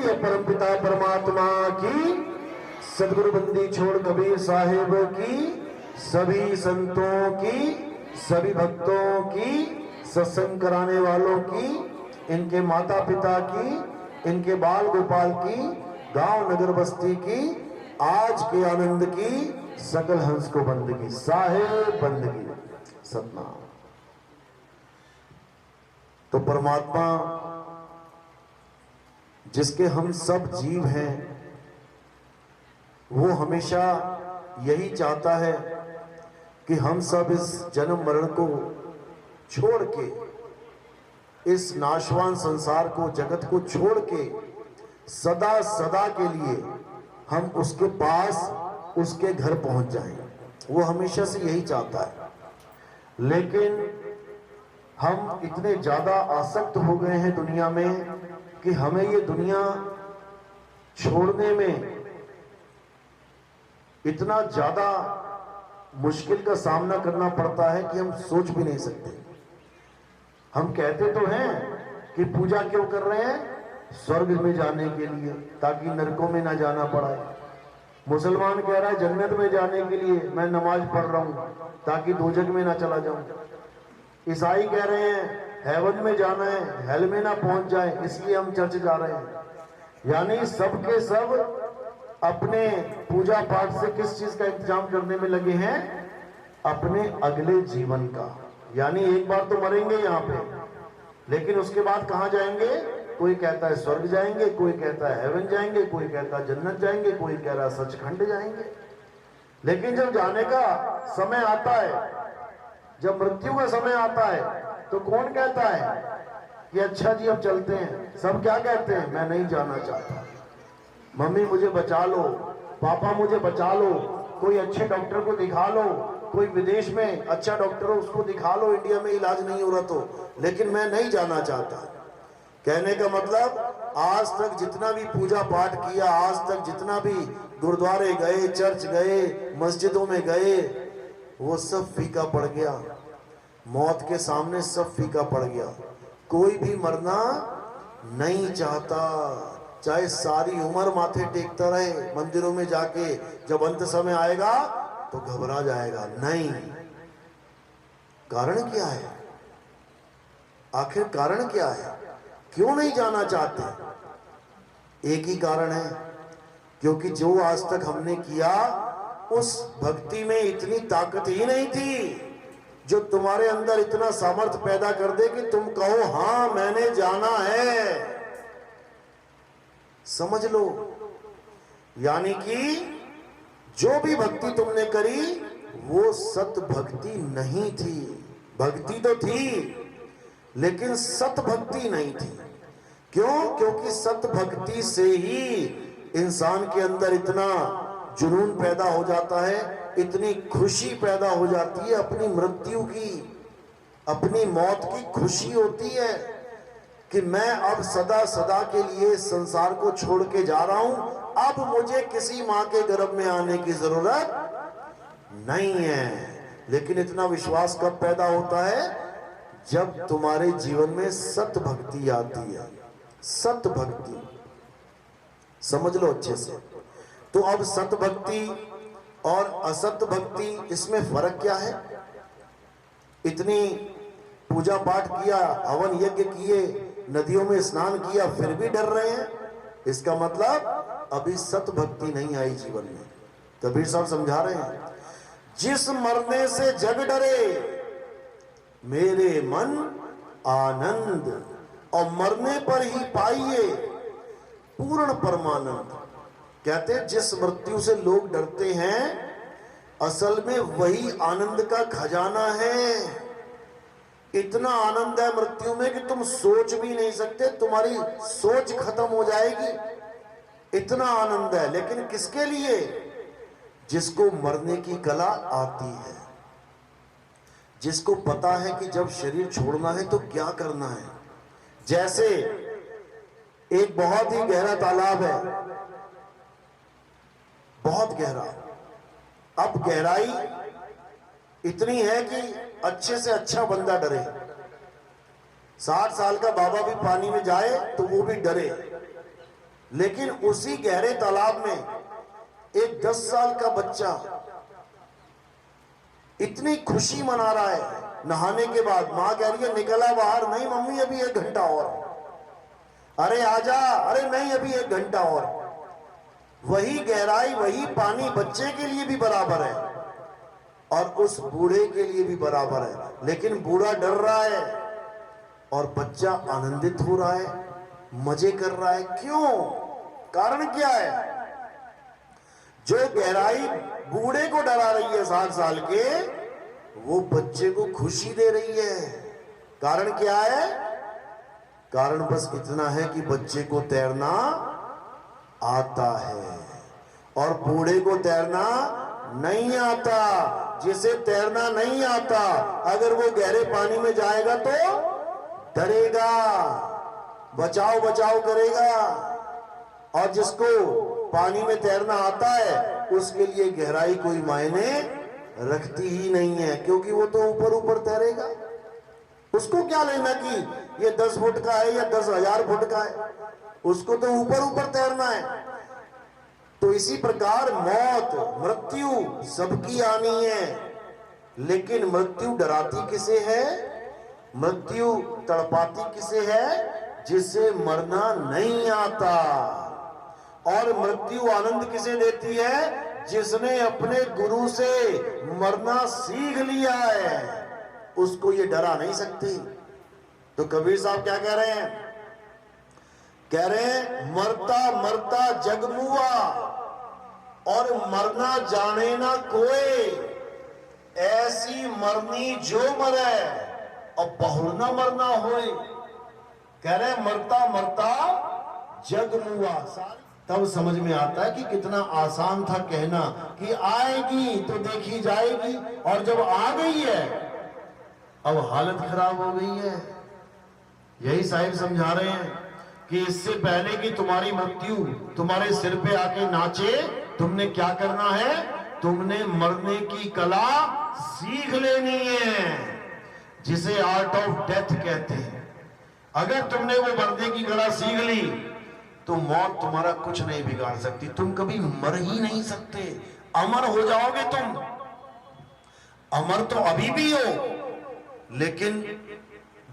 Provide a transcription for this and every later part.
बोलिए परमपिता परमात्मा की, सदगुरु बंदी छोड़ कबीर साहिब की, सभी संतों की, सभी भक्तों की, सत्संग कराने वालों की, इनके माता पिता की, इनके बाल गोपाल की, गांव नगर बस्ती की, आज के आनंद की, सकल हंस को बंदगी, साहिब बंदगी, सतनाम। तो परमात्मा जिसके हम सब जीव हैं, वो हमेशा यही चाहता है कि हम सब इस जन्म मरण को छोड़ के, इस नाशवान संसार को, जगत को छोड़ के सदा सदा के लिए हम उसके पास, उसके घर पहुंच जाएं। वो हमेशा से यही चाहता है। लेकिन हम इतने ज्यादा आसक्त हो गए हैं दुनिया में कि हमें ये दुनिया छोड़ने में इतना ज्यादा मुश्किल का सामना करना पड़ता है कि हम सोच भी नहीं सकते। हम कहते तो हैं कि पूजा क्यों कर रहे हैं? स्वर्ग में जाने के लिए, ताकि नरकों में ना जाना पड़े। मुसलमान कह रहा है जन्नत में जाने के लिए मैं नमाज पढ़ रहा हूं, ताकि दोजख में ना चला जाऊं। ईसाई कह रहे हैं हेवन में जाना है, हेल में ना पहुंच जाए, इसलिए हम चर्च जा रहे हैं। यानी सब के सब अपने पूजा पाठ से किस चीज का इंतजाम करने में लगे हैं? अपने अगले जीवन का। यानी एक बार तो मरेंगे यहाँ पे, लेकिन उसके बाद कहां जाएंगे? कोई कहता है स्वर्ग जाएंगे, कोई कहता है हेवन जाएंगे, कोई कहता है जन्नत जाएंगे, कोई कह रहा है सचखंड जाएंगे। लेकिन जब जाने का समय आता है, जब मृत्यु का समय आता है, तो कौन कहता है कि अच्छा जी अब चलते हैं? सब क्या कहते हैं? मैं नहीं जाना चाहता, मम्मी मुझे बचा लो, पापा मुझे बचा लो, कोई अच्छे डॉक्टर को दिखा लो, कोई विदेश में अच्छा डॉक्टर हो उसको दिखा लो, इंडिया में इलाज नहीं हो रहा तो, लेकिन मैं नहीं जाना चाहता। कहने का मतलब, आज तक जितना भी पूजा पाठ किया, आज तक जितना भी गुरुद्वारे गए, चर्च गए, मस्जिदों में गए, वो सब फीका पड़ गया। मौत के सामने सब फीका पड़ गया। कोई भी मरना नहीं चाहता, चाहे सारी उम्र माथे टेकता रहे मंदिरों में जाके, जब अंत समय आएगा तो घबरा जाएगा। नहीं। कारण क्या है? आखिर कारण क्या है? क्यों नहीं जाना चाहते? एक ही कारण है, क्योंकि जो आज तक हमने किया उस भक्ति में इतनी ताकत ही नहीं थी जो तुम्हारे अंदर इतना सामर्थ्य पैदा कर दे कि तुम कहो हां मैंने जाना है। समझ लो, यानी कि जो भी भक्ति तुमने करी वो सत भक्ति नहीं थी। भक्ति तो थी लेकिन सत भक्ति नहीं थी। क्यों? क्योंकि सत भक्ति से ही इंसान के अंदर इतना जुनून पैदा हो जाता है, इतनी खुशी पैदा हो जाती है, अपनी मृत्यु की, अपनी मौत की खुशी होती है कि मैं अब सदा सदा के लिए संसार को छोड़ के जा रहा हूं, अब मुझे किसी मां के गर्भ में आने की जरूरत नहीं है। लेकिन इतना विश्वास कब पैदा होता है? जब तुम्हारे जीवन में सत भक्ति आती है। सत भक्ति समझ लो अच्छे से। तो अब सत भक्ति और असत भक्ति, इसमें फर्क क्या है? इतनी पूजा पाठ किया, हवन यज्ञ किए, नदियों में स्नान किया, फिर भी डर रहे हैं, इसका मतलब अभी सत भक्ति नहीं आई जीवन में। कबीर साहब समझा रहे हैं, जिस मरने से जग डरे मेरे मन आनंद, और मरने पर ही पाइए पूर्ण परमानंद। कहते हैं जिस मृत्यु से लोग डरते हैं, असल में वही आनंद का खजाना है। इतना आनंद है मृत्यु में कि तुम सोच भी नहीं सकते, तुम्हारी सोच खत्म हो जाएगी, इतना आनंद है। लेकिन किसके लिए? जिसको मरने की कला आती है, जिसको पता है कि जब शरीर छोड़ना है तो क्या करना है। जैसे एक बहुत ही गहरा तालाब है, बहुत गहरा। अब गहराई इतनी है कि अच्छे से अच्छा बंदा डरे। 60 साल का बाबा भी पानी में जाए तो वो भी डरे। लेकिन उसी गहरे तालाब में एक 10 साल का बच्चा इतनी खुशी मना रहा है नहाने के बाद। मां कह रही है निकला बाहर, नहीं मम्मी अभी 1 घंटा और, अरे आजा, अरे नहीं अभी 1 घंटा और। वही गहराई वही पानी बच्चे के लिए भी बराबर है और उस बूढ़े के लिए भी बराबर है, लेकिन बूढ़ा डर रहा है और बच्चा आनंदित हो रहा है, मजे कर रहा है। क्यों? कारण क्या है? जो गहराई बूढ़े को डरा रही है 60 साल के, वो बच्चे को खुशी दे रही है। कारण क्या है? कारण बस इतना है कि बच्चे को तैरना आता है और बूढ़े को तैरना नहीं आता। जिसे तैरना नहीं आता अगर वो गहरे पानी में जाएगा तो डरेगा, बचाव बचाव करेगा, और जिसको पानी में तैरना आता है उसके लिए गहराई कोई मायने रखती ही नहीं है, क्योंकि वो तो ऊपर ऊपर तैरेगा। उसको क्या लेना कि ये 10 फुट का है या 10,000 फुट का है, उसको तो ऊपर ऊपर तैरना है। तो इसी प्रकार मौत मृत्यु सबकी आनी है, लेकिन मृत्यु डराती किसे है? मृत्यु तड़पाती किसे है? जिसे मरना नहीं आता। और मृत्यु आनंद किसे देती है? जिसने अपने गुरु से मरना सीख लिया है, उसको ये डरा नहीं सकती। तो कबीर साहब क्या कह रहे हैं? कह रहे हैं मरता मरता जग मुआ और मरना जाने ना कोई, ऐसी मरनी जो मरे और बहु ना मरना होए। कह रहे मरता मरता जग मुआ। तब समझ में आता है कि कितना आसान था कहना कि आएगी तो देखी जाएगी, और जब आ गई है अब हालत खराब हो गई है। यही साहिब समझा रहे हैं कि इससे पहले कि तुम्हारी मृत्यु तुम्हारे सिर पे आके नाचे, तुमने क्या करना है? तुमने मरने की कला सीख लेनी है, जिसे आर्ट ऑफ डेथ कहते हैं। अगर तुमने वो मरने की कला सीख ली तो मौत तुम्हारा कुछ नहीं बिगाड़ सकती। तुम कभी मर ही नहीं सकते, अमर हो जाओगे तुम। अमर तो अभी भी हो, लेकिन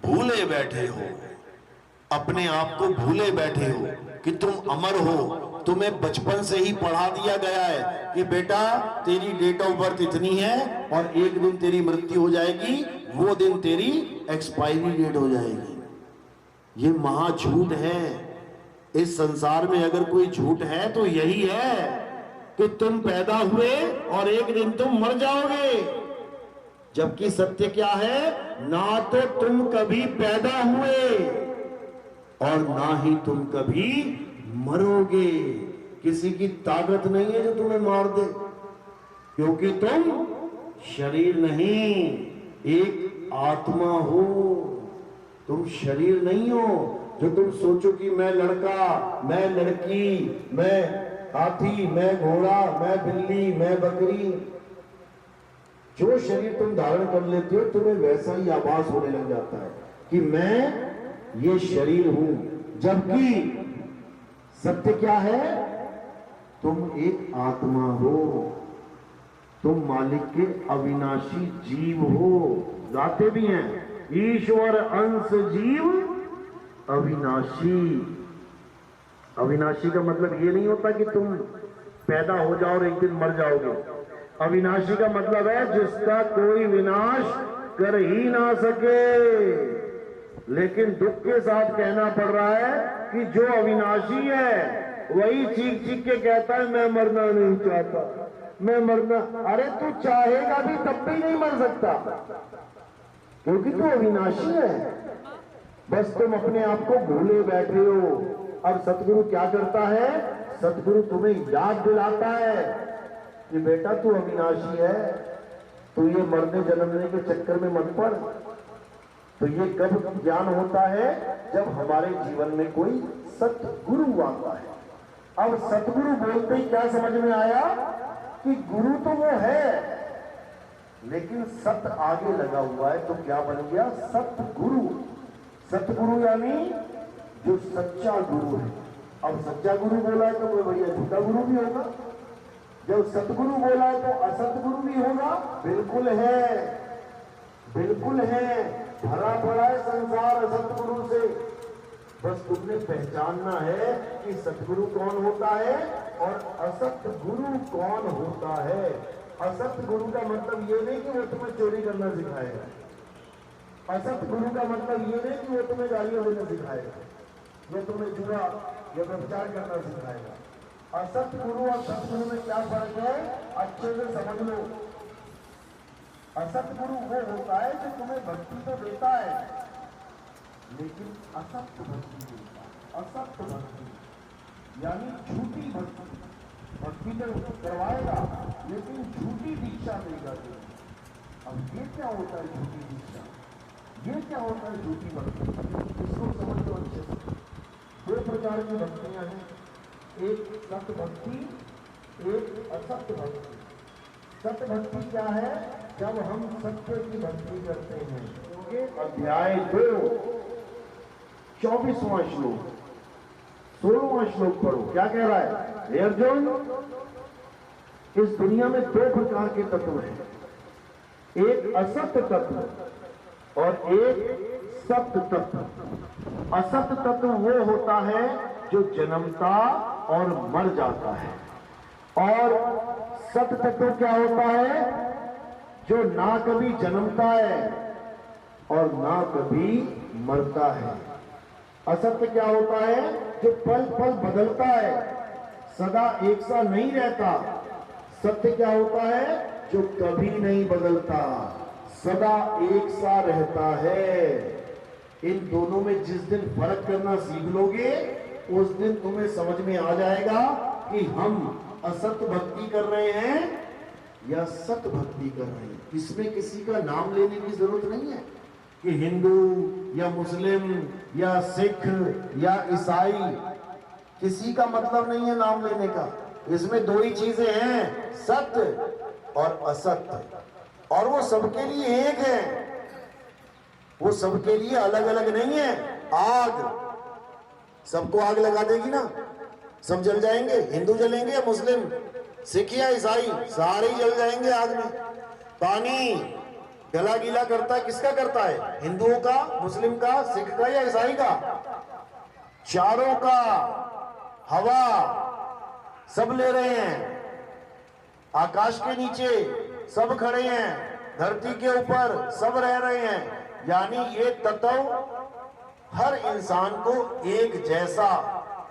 भूले बैठे हो, अपने आप को भूले बैठे हो कि तुम अमर हो। तुम्हें बचपन से ही पढ़ा दिया गया है कि बेटा तेरी डेट ऑफ बर्थ इतनी है और एक दिन तेरी मृत्यु हो जाएगी, वो दिन तेरी एक्सपायरी डेट हो जाएगी। ये महा झूठ है। इस संसार में अगर कोई झूठ है तो यही है कि तुम पैदा हुए और एक दिन तुम मर जाओगे, जबकि सत्य क्या है? ना तो तुम कभी पैदा हुए और ना ही तुम कभी मरोगे। किसी की ताकत नहीं है जो तुम्हें मार दे, क्योंकि तुम शरीर नहीं, एक आत्मा हो। तुम शरीर नहीं हो जो तुम सोचो कि मैं लड़का, मैं लड़की, मैं हाथी, मैं घोड़ा, मैं बिल्ली, मैं बकरी। जो शरीर तुम धारण कर लेते हो तुम्हें वैसा ही आभास होने लग जाता है कि मैं ये शरीर हूं, जबकि सत्य क्या है? तुम एक आत्मा हो, तुम मालिक के अविनाशी जीव हो। गाते भी हैं ईश्वर अंश जीव अविनाशी। अविनाशी का मतलब ये नहीं होता कि तुम पैदा हो जाओ और एक दिन मर जाओगे। अविनाशी का मतलब है जिसका कोई विनाश कर ही ना सके। लेकिन दुख के साथ कहना पड़ रहा है कि जो अविनाशी है वही चीख चीख के कहता है मैं मरना नहीं चाहता, मैं मरना। अरे तू चाहेगा भी तब भी नहीं मर सकता, क्योंकि तू अविनाशी है। बस तुम अपने आप को भूले बैठे हो। अब सतगुरु क्या करता है? सतगुरु तुम्हें याद दिलाता है कि बेटा तू अविनाशी है, तू ये मरने जन्मने के चक्कर में मत पड़। तो ये कब ज्ञान होता है? जब हमारे जीवन में कोई सतगुरु आता है। अब सतगुरु बोलते ही क्या समझ में आया कि गुरु तो वो है, लेकिन सत आगे लगा हुआ है, तो क्या बन गया? सतगुरु। सतगुरु यानी जो सच्चा गुरु है, अब सच्चा गुरु बोला है तो कोई भैया झूठा गुरु भी होगा, जब सतगुरु बोला है तो असतगुरु भी होगा। बिल्कुल है, बिल्कुल है, भरा पड़ा है संसार असतगुरु से। बस तुमने पहचानना है कि सतगुरु कौन होता है और असतगुरु कौन होता है। असतगुरु का मतलब ये नहीं कि वो तुम्हें चोरी करना सिखाएगा, असतगुरु का मतलब ये नहीं कि वो तुम्हें गालियां देना सिखाएगा, वो तुम्हें जुआ या व्यभिचार करना सिखाएगा। असतगुरु और सतगुरु में क्या फर्क है, अच्छे से समझ लो। असतगुरु वो होता है जो तुम्हें भक्ति तो देता है लेकिन असत्य भक्ति देता है। असत्य भक्ति यानी झूठी भक्ति, भक्ति तो करवाएगा लेकिन झूठी दीक्षा देगा। अब ये क्या होता है झूठी दीक्षा, ये क्या होता है झूठी भक्ति, इसको समझ लो अच्छे से। दो प्रकार की भक्तियां हैं, एक सत्य भक्ति, एक असत्य भक्ति। सत्य भक्ति क्या है, जब हम सत्य की भक्ति करते हैं। अध्याय 2 24वां श्लोक 16वां श्लोक पढ़ो, क्या कह रहा है। हे अर्जुन, इस दुनिया में दो प्रकार के तत्व हैं, एक असत्य तत्व और एक सत्य तत्व। असत्य तत्व वो होता है जो जन्मता और मर जाता है, और सत्य तत्व क्या होता है, जो ना कभी जन्मता है और ना कभी मरता है। असत्य क्या होता है, जो पल पल बदलता है, सदा एक सा नहीं रहता। सत्य क्या होता है, जो कभी नहीं बदलता, सदा एक सा रहता है। इन दोनों में जिस दिन फर्क करना सीख लोगे उस दिन तुम्हें समझ में आ जाएगा कि हम असत्य भक्ति कर रहे हैं या सत्य भक्ति कर रहे हैं। इसमें किसी का नाम लेने की जरूरत नहीं है कि हिंदू या मुस्लिम या सिख या ईसाई, किसी का मतलब नहीं है नाम लेने का। इसमें दो ही चीजें हैं, सत्य और असत्य, और वो सबके लिए एक है, वो सबके लिए अलग अलग नहीं है। आग सबको आग लगा देगी ना, सब जल जाएंगे, हिंदू जलेंगे या मुस्लिम, सिख या ईसाई, सारे ही जल जाएंगे आग में। पानी गला गीला करता है, किसका करता है, हिंदुओं का, मुस्लिम का, सिख का या ईसाई का, चारों का। हवा सब ले रहे हैं, आकाश के नीचे सब खड़े हैं, धरती के ऊपर सब रह रहे हैं। यानी ये तत्व हर इंसान को एक जैसा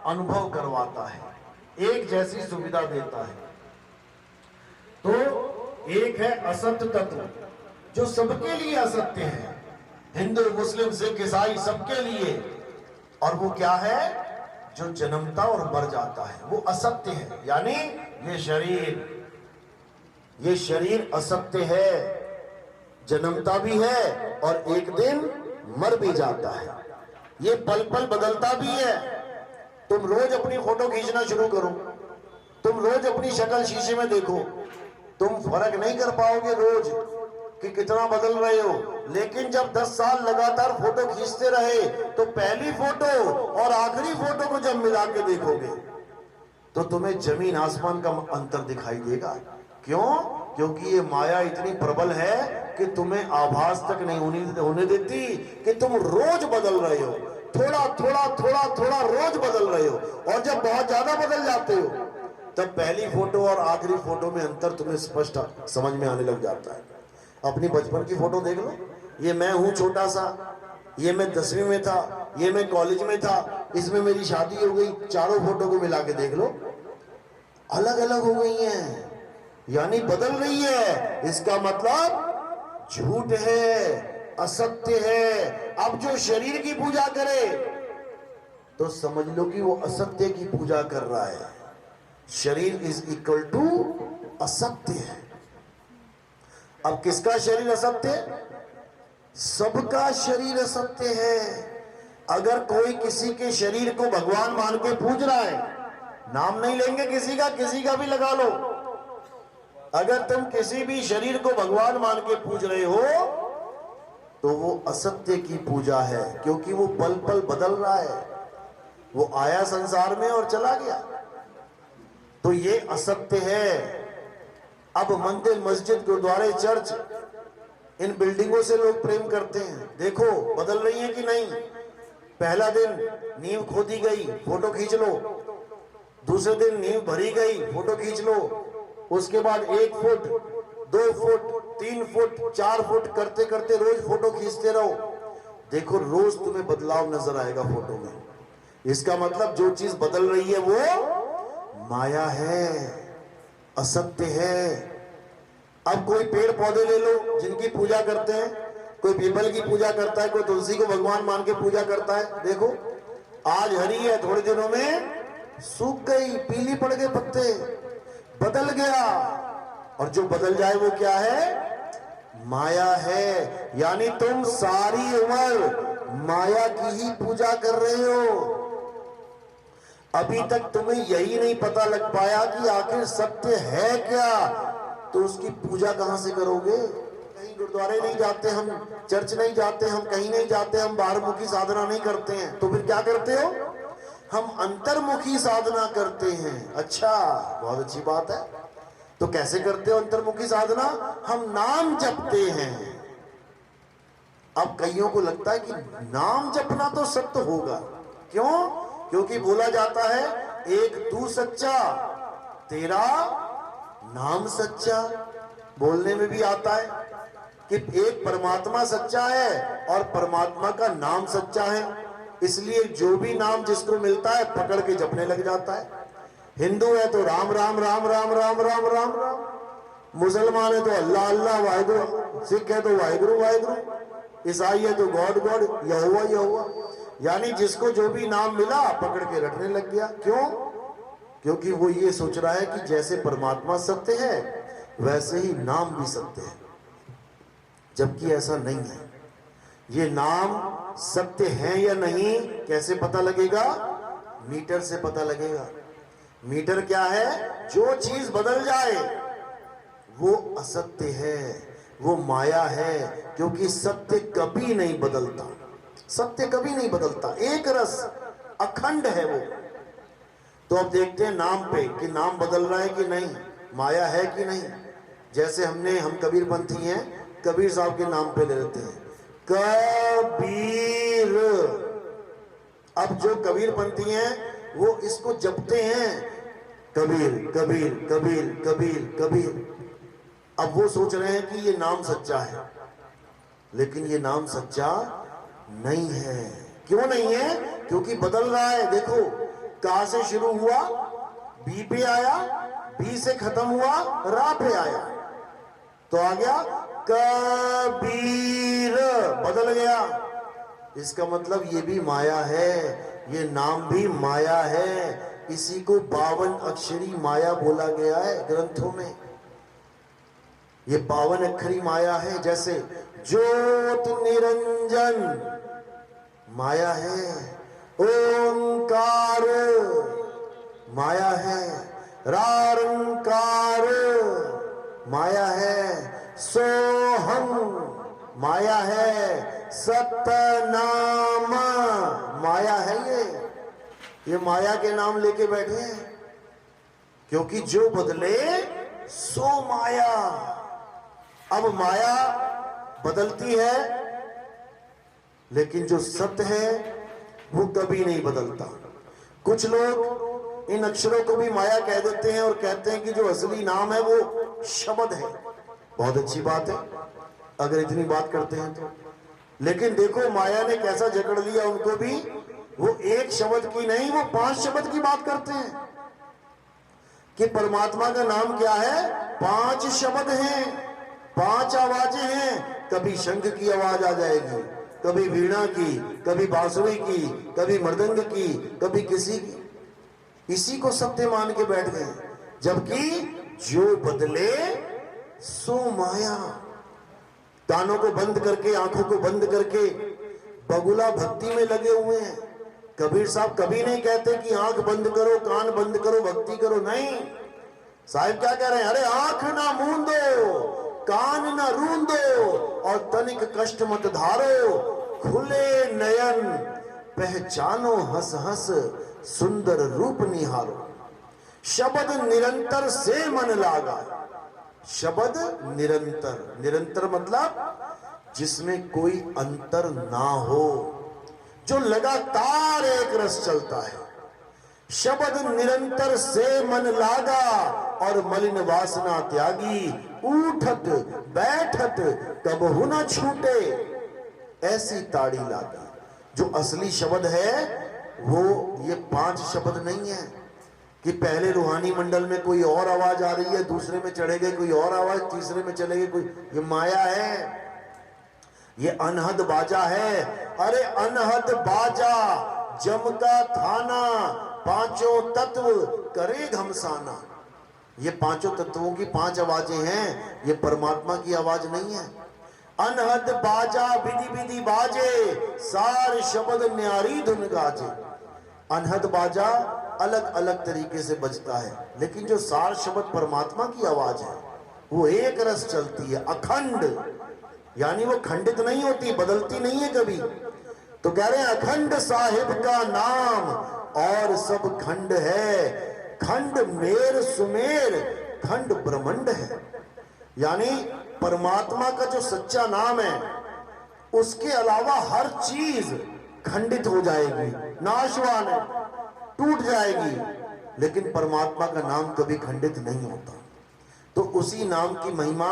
अनुभव करवाता है, एक जैसी सुविधा देता है। तो एक है असत्य तत्व जो सबके लिए असत्य है, हिंदू मुस्लिम सिख ईसाई सबके लिए, और वो क्या है, जो जन्मता और मर जाता है, वो असत्य है। यानी ये शरीर असत्य है, जन्मता भी है और एक दिन मर भी जाता है, ये पल पल बदलता भी है। तुम रोज अपनी फोटो खींचना शुरू करो, तुम रोज अपनी शक्ल शीशे में देखो, तुम फर्क नहीं कर पाओगे रोज कि कितना बदल रहे हो। लेकिन जब 10 साल लगातार फोटो खींचते रहे तो पहली फोटो और आखिरी फोटो को जब मिला के देखोगे तो तुम्हें जमीन आसमान का अंतर दिखाई देगा। क्यों? क्योंकि ये माया इतनी प्रबल है कि तुम्हें आभास तक नहीं होने देती कि तुम रोज बदल रहे हो, थोड़ा थोड़ा थोड़ा थोड़ा रोज बदल रहे हो। और जब बहुत ज्यादा बदल जाते हो तब पहली फोटो और आखिरी फोटो में अंतर तुम्हें स्पष्ट समझ में आने लग जाता है। अपनी बचपन की फोटो देख लो, ये मैं हूं छोटा सा, ये मैं 10वीं में था, ये मैं कॉलेज में था, इसमें मेरी शादी हो गई, चारों फोटो को मिला के देख लो, अलग अलग हो गई हैं, यानी बदल रही है। इसका मतलब झूठ है, असत्य है। अब जो शरीर की पूजा करे तो समझ लो कि वो असत्य की पूजा कर रहा है। शरीर इज इक्वल टू असत्य है। अब किसका शरीर असत्य? सबका शरीर असत्य है। अगर कोई किसी के शरीर को भगवान मान के पूज रहा है, नाम नहीं लेंगे किसी का भी लगा लो, अगर तुम किसी भी शरीर को भगवान मान के पूज रहे हो तो वो असत्य की पूजा है, क्योंकि वो पल पल बदल रहा है। वो आया संसार में और चला गया। तो ये असत्य है। अब मंदिर, मस्जिद, गुरुद्वारे, चर्च, इन बिल्डिंगों से लोग प्रेम करते हैं। देखो बदल रही है कि नहीं। पहला दिन नींव खोदी गई, फोटो खींच लो। दूसरे दिन नींव भरी गई, फोटो खींच लो। उसके बाद 1 फुट, 2 फुट, 3 फुट, 4 फुट करते करते रोज फोटो खींचते रहो। देखो रोज तुम्हें बदलाव नजर आएगा फोटो में। इसका मतलब जो चीज बदल रही है वो माया है, असत्य है। अब कोई पेड़ पौधे ले लो जिनकी पूजा करते हैं, कोई पीपल की पूजा करता है, कोई तुलसी को भगवान मान के पूजा करता है। देखो आज हरी है, थोड़े दिनों में सूख गई, पीली पड़ गए पत्ते, बदल गया। और जो बदल जाए वो क्या है? माया है। यानी तुम सारी उम्र माया की ही पूजा कर रहे हो। अभी तक तुम्हें यही नहीं पता लग पाया कि आखिर सत्य है क्या, तो उसकी पूजा कहां से करोगे? कहीं गुरुद्वारे नहीं जाते हम, चर्च नहीं जाते हम, कहीं नहीं जाते हम, बाहरमुखी साधना नहीं करते हैं, तो फिर क्या करते हो? हम अंतर्मुखी साधना करते हैं। अच्छा, बहुत अच्छी बात है। तो कैसे करते हो अंतर्मुखी साधना? हम नाम जपते हैं। अब कईयों को लगता है कि नाम जपना तो सत्य होगा। क्यों? क्योंकि बोला जाता है एक तू सच्चा, तेरा नाम सच्चा। बोलने में भी आता है कि एक परमात्मा सच्चा है और परमात्मा का नाम सच्चा है। इसलिए जो भी नाम जिसको मिलता है पकड़ के जपने लग जाता है। हिंदू है तो राम राम राम राम राम राम राम राम, मुसलमान है तो अल्लाह अल्लाह वाहिगुरु, सिख है तो वाहिगुरु वाहिगुरु, ईसाई है तो गॉड गॉड, यहोवा यहोवा। यानी जिसको जो भी नाम मिला पकड़ के रटने लग गया। क्यों? क्योंकि वो ये सोच रहा है कि जैसे परमात्मा सत्य है वैसे ही नाम भी सत्य है, जबकि ऐसा नहीं है। ये नाम सत्य है या नहीं कैसे पता लगेगा? मीटर से पता लगेगा। मीटर क्या है? जो चीज बदल जाए वो असत्य है, वो माया है। क्योंकि सत्य कभी नहीं बदलता, सत्य कभी नहीं बदलता, एक रस अखंड है वो। तो अब देखते हैं नाम पे कि नाम बदल रहा है कि नहीं, माया है कि नहीं। जैसे हम कबीरपंथी हैं, कबीर साहब के नाम पे ले लेते हैं कबीर। अब जो कबीरपंथी हैं वो इसको जपते हैं, कबीर कबीर कबीर कबीर कबीर। अब वो सोच रहे हैं कि ये नाम सच्चा है, लेकिन ये नाम सच्चा नहीं है। क्यों नहीं है? क्योंकि बदल रहा है। देखो का से शुरू हुआ, बी पे आया, बी से खत्म हुआ, रा पे आया, तो आ गया कबीर, बदल गया। इसका मतलब ये भी माया है, ये नाम भी माया है। इसी को 52 अक्षरी माया बोला गया है ग्रंथों में। ये 52 अक्षरी माया है। जैसे ज्योत निरंजन माया है, ओंकार माया है, रारंकार माया है, सोहम माया है, सतनाम माया है। ये माया के नाम लेके बैठे हैं। क्योंकि जो बदले सो माया। अब माया बदलती है, लेकिन जो सत्य है वो कभी नहीं बदलता। कुछ लोग इन अक्षरों को भी माया कह देते हैं और कहते हैं कि जो असली नाम है वो शब्द है। बहुत अच्छी बात है अगर इतनी बात करते हैं तो। लेकिन देखो माया ने कैसा जकड़ लिया उनको भी। वो एक शब्द की नहीं, वो 5 शब्द की बात करते हैं कि परमात्मा का नाम क्या है? 5 शब्द हैं, 5 आवाजें हैं। कभी शंख की आवाज आ जाएगी, कभी वीणा की, कभी बांसुरी की, कभी मृदंग की, कभी किसी की। इसी को सत्य मान के बैठ गए। जबकि जो बदले सो माया। कानों को बंद करके, आंखों को बंद करके बगुला भक्ति में लगे हुए हैं। कबीर साहब कभी नहीं कहते कि आंख बंद करो, कान बंद करो, भक्ति करो। नहीं, साहिब क्या कह रहे हैं? अरे आंख ना मूंदो, कान ना रूंदो और तनिक कष्ट मत धारो, खुले नयन पहचानो हंस हंस सुंदर रूप निहारो। शब्द निरंतर से मन लागा। शब्द निरंतर, निरंतर मतलब जिसमें कोई अंतर ना हो, जो लगातार एक रस चलता है। शब्द निरंतर से मन लागा और मलिन वासना त्यागी। उठत बैठत कबहु न छूटे, ऐसी ताड़ी लागी। जो असली शब्द है वो ये 5 शब्द नहीं है कि पहले रूहानी मंडल में कोई और आवाज आ रही है, दूसरे में चढ़े गए कोई और आवाज, तीसरे में चले गए कोई। ये माया है, ये अनहद बाजा है। अरे अनहद बाजा जम का थाना, 5 तत्व करे घमसाना। ये 5 तत्वों की 5 आवाजें हैं, ये परमात्मा की आवाज नहीं है। अनहद बाजा विधि विधि बाजे, सार शब्द न्यारी धुन गाजे। अनहद बाजा अलग अलग तरीके से बजता है, लेकिन जो सार शब्द परमात्मा की आवाज है वो एक रस चलती है, अखंड, यानी वो खंडित नहीं होती, बदलती नहीं है कभी। तो कह रहे हैं अखंड साहिब का नाम और सब खंड है। खंड मेर सुमेर, खंड ब्रह्मांड है। यानी परमात्मा का जो सच्चा नाम है उसके अलावा हर चीज खंडित हो जाएगी, नाशवान है, टूट जाएगी, लेकिन परमात्मा का नाम कभी खंडित नहीं होता। तो उसी नाम की महिमा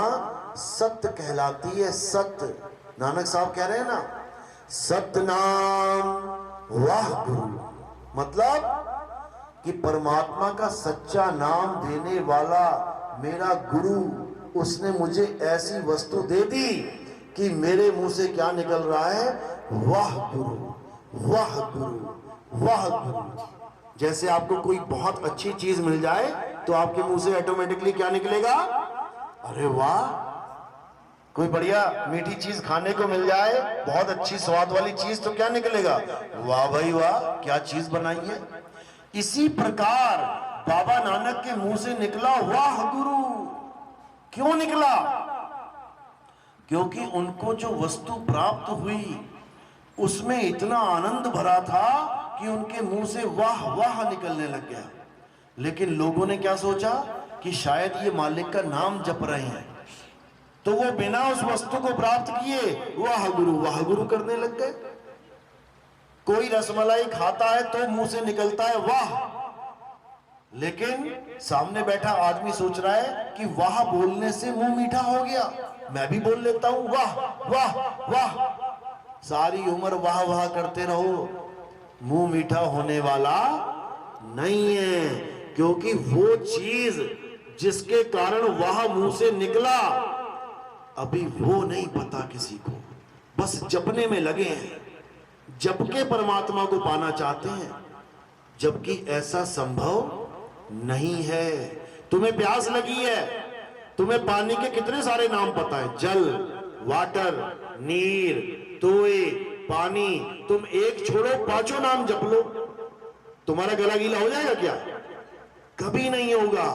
सत्य कहलाती है। सत्य, नानक साहब कह रहे हैं ना, सत्य नाम वाह गुरु, मतलब कि परमात्मा का सच्चा नाम देने वाला मेरा गुरु, उसने मुझे ऐसी वस्तु दे दी कि मेरे मुंह से क्या निकल रहा है, वाह गुरु वाह गुरु वाह गुरु। जैसे आपको कोई बहुत अच्छी चीज मिल जाए तो आपके मुंह से ऑटोमेटिकली क्या निकलेगा, अरे वाह। कोई बढ़िया मीठी चीज खाने को मिल जाए, बहुत अच्छी स्वाद वाली चीज, तो क्या निकलेगा, वाह भाई वाह, क्या चीज बनाई है। इसी प्रकार बाबा नानक के मुंह से निकला वाह गुरु। क्यों निकला? क्योंकि उनको जो वस्तु प्राप्त हुई उसमें इतना आनंद भरा था कि उनके मुंह से वाह वाह निकलने लग गया। लेकिन लोगों ने क्या सोचा कि शायद ये मालिक का नाम जप रहे हैं, तो वो बिना उस वस्तु को प्राप्त किए वाह गुरु करने लग गए। कोई रसमलाई खाता है तो मुंह से निकलता है वाह, लेकिन सामने बैठा आदमी सोच रहा है कि वाह बोलने से मुंह मीठा हो गया, मैं भी बोल लेता हूं वाह वाह वाह। सारी उम्र वाह वाह करते रहो, मुंह मीठा होने वाला नहीं है। क्योंकि वो चीज जिसके कारण वाह मुंह से निकला अभी वो नहीं पता किसी को, बस जपने में लगे हैं, जप के परमात्मा को पाना चाहते हैं, जबकि ऐसा संभव नहीं है। तुम्हें प्यास लगी है, तुम्हें पानी के कितने सारे नाम पता है, जल, वाटर, नीर, तोए, पानी, तुम एक छोड़ो 5 नाम जप लो, तुम्हारा गला गीला हो जाएगा क्या? कभी नहीं होगा।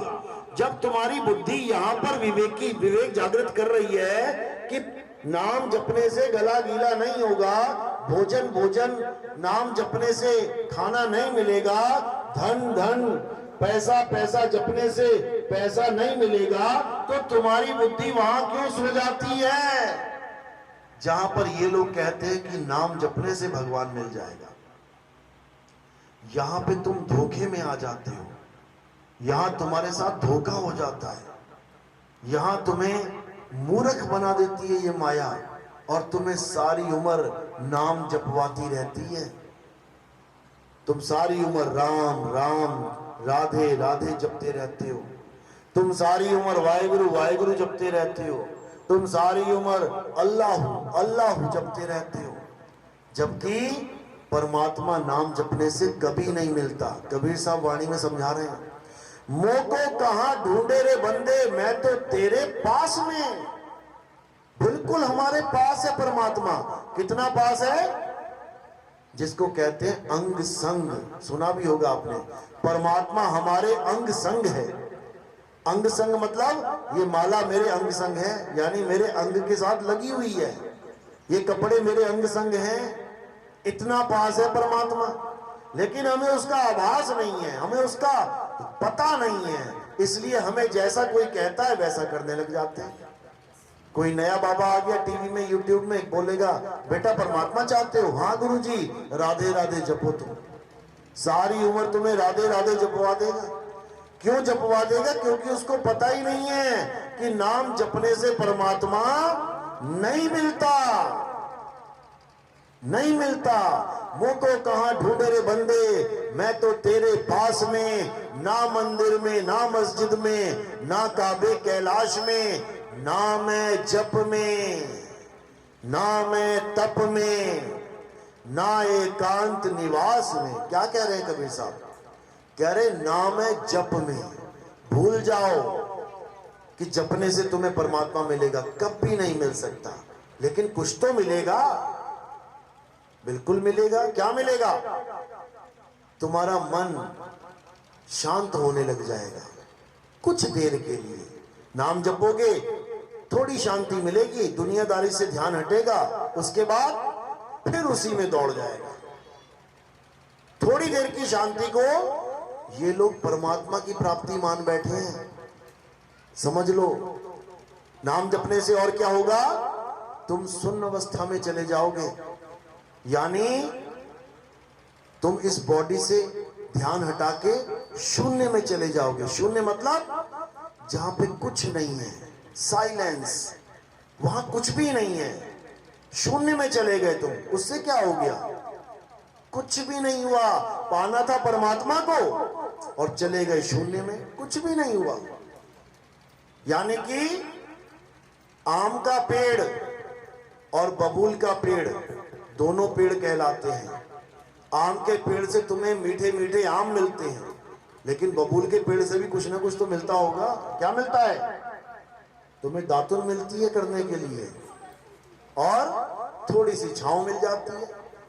जब तुम्हारी बुद्धि यहां पर विवेक जागृत कर रही है कि नाम जपने से गला गीला नहीं होगा, भोजन नाम जपने से खाना नहीं मिलेगा, धन पैसा जपने से पैसा नहीं मिलेगा, तो तुम्हारी बुद्धि वहां क्यों सो जाती है जहां पर ये लोग कहते हैं कि नाम जपने से भगवान मिल जाएगा। यहां पे तुम धोखे में आ जाते हो, यहां तुम्हारे साथ धोखा हो जाता है, यहां तुम्हें मूर्ख बना देती है ये माया, और तुम्हें सारी उम्र नाम जपवाती रहती है। तुम सारी उम्र राम राम राधे राधे जपते रहते हो, तुम सारी उम्र वाहेगुरु जपते रहते हो, तुम सारी उम्र अल्लाह जपते रहते हो, जबकि परमात्मा नाम जपने से कभी नहीं मिलता। कबीर साहब वाणी में समझा रहे हैं, मोको कहां ढूंढे रे बंदे, मैं तो तेरे पास में, बिल्कुल हमारे पास है परमात्मा। कितना पास है? जिसको कहते हैं अंग संग, सुना भी होगा आपने, परमात्मा हमारे अंग संग है। अंग संग मतलब ये माला मेरे अंग संग है, यानी मेरे अंग के साथ लगी हुई है, ये कपड़े मेरे अंग संग हैं, इतना पास है परमात्मा, लेकिन हमें उसका आभास नहीं है, हमें उसका पता नहीं है, इसलिए हमें जैसा कोई कहता है वैसा करने लग जाते हैं। कोई नया बाबा आ गया टीवी में, यूट्यूब में, बोलेगा बेटा परमात्मा चाहते हो? हाँ गुरुजी, राधे राधे जपो। तुम सारी उम्र तुम्हें राधे राधे जपवा देगा। क्यों जपवा देगा? क्योंकि उसको पता ही नहीं है कि नाम जपने से परमात्मा नहीं मिलता, नहीं मिलता। मुंह को कहां ढूंढे रे बंदे, मैं तो तेरे पास में, ना मंदिर में, ना मस्जिद में, ना काबे कैलाश में, ना मैं जप में, ना मैं तप में, ना एकांत निवास में। क्या कह रहे हैं कबीर साहब? कह रहे ना मैं जप में। भूल जाओ कि जपने से तुम्हें परमात्मा मिलेगा, कभी नहीं मिल सकता, लेकिन कुछ तो मिलेगा, बिल्कुल मिलेगा। क्या मिलेगा? तुम्हारा मन शांत होने लग जाएगा कुछ देर के लिए। नाम जपोगे, थोड़ी शांति मिलेगी, दुनियादारी से ध्यान हटेगा, उसके बाद फिर उसी में दौड़ जाएगा। थोड़ी देर की शांति को ये लोग परमात्मा की प्राप्ति मान बैठे हैं, समझ लो। नाम जपने से और क्या होगा? तुम शून्य अवस्था में चले जाओगे, यानी तुम इस बॉडी से ध्यान हटा के शून्य में चले जाओगे। शून्य मतलब जहां पे कुछ नहीं है, साइलेंस, वहां कुछ भी नहीं है, शून्य में चले गए तुम। उससे क्या हो गया? कुछ भी नहीं हुआ। पाना था परमात्मा को और चले गए शून्य में, कुछ भी नहीं हुआ। यानी कि आम का पेड़ और बबूल का पेड़ दोनों पेड़ कहलाते हैं। आम के पेड़ से तुम्हें मीठे मीठे आम मिलते हैं, लेकिन बबूल के पेड़ से भी कुछ ना कुछ तो मिलता होगा। क्या मिलता है? तुम्हें दातुन मिलती है करने के लिए और थोड़ी सी छांव मिल जाती है।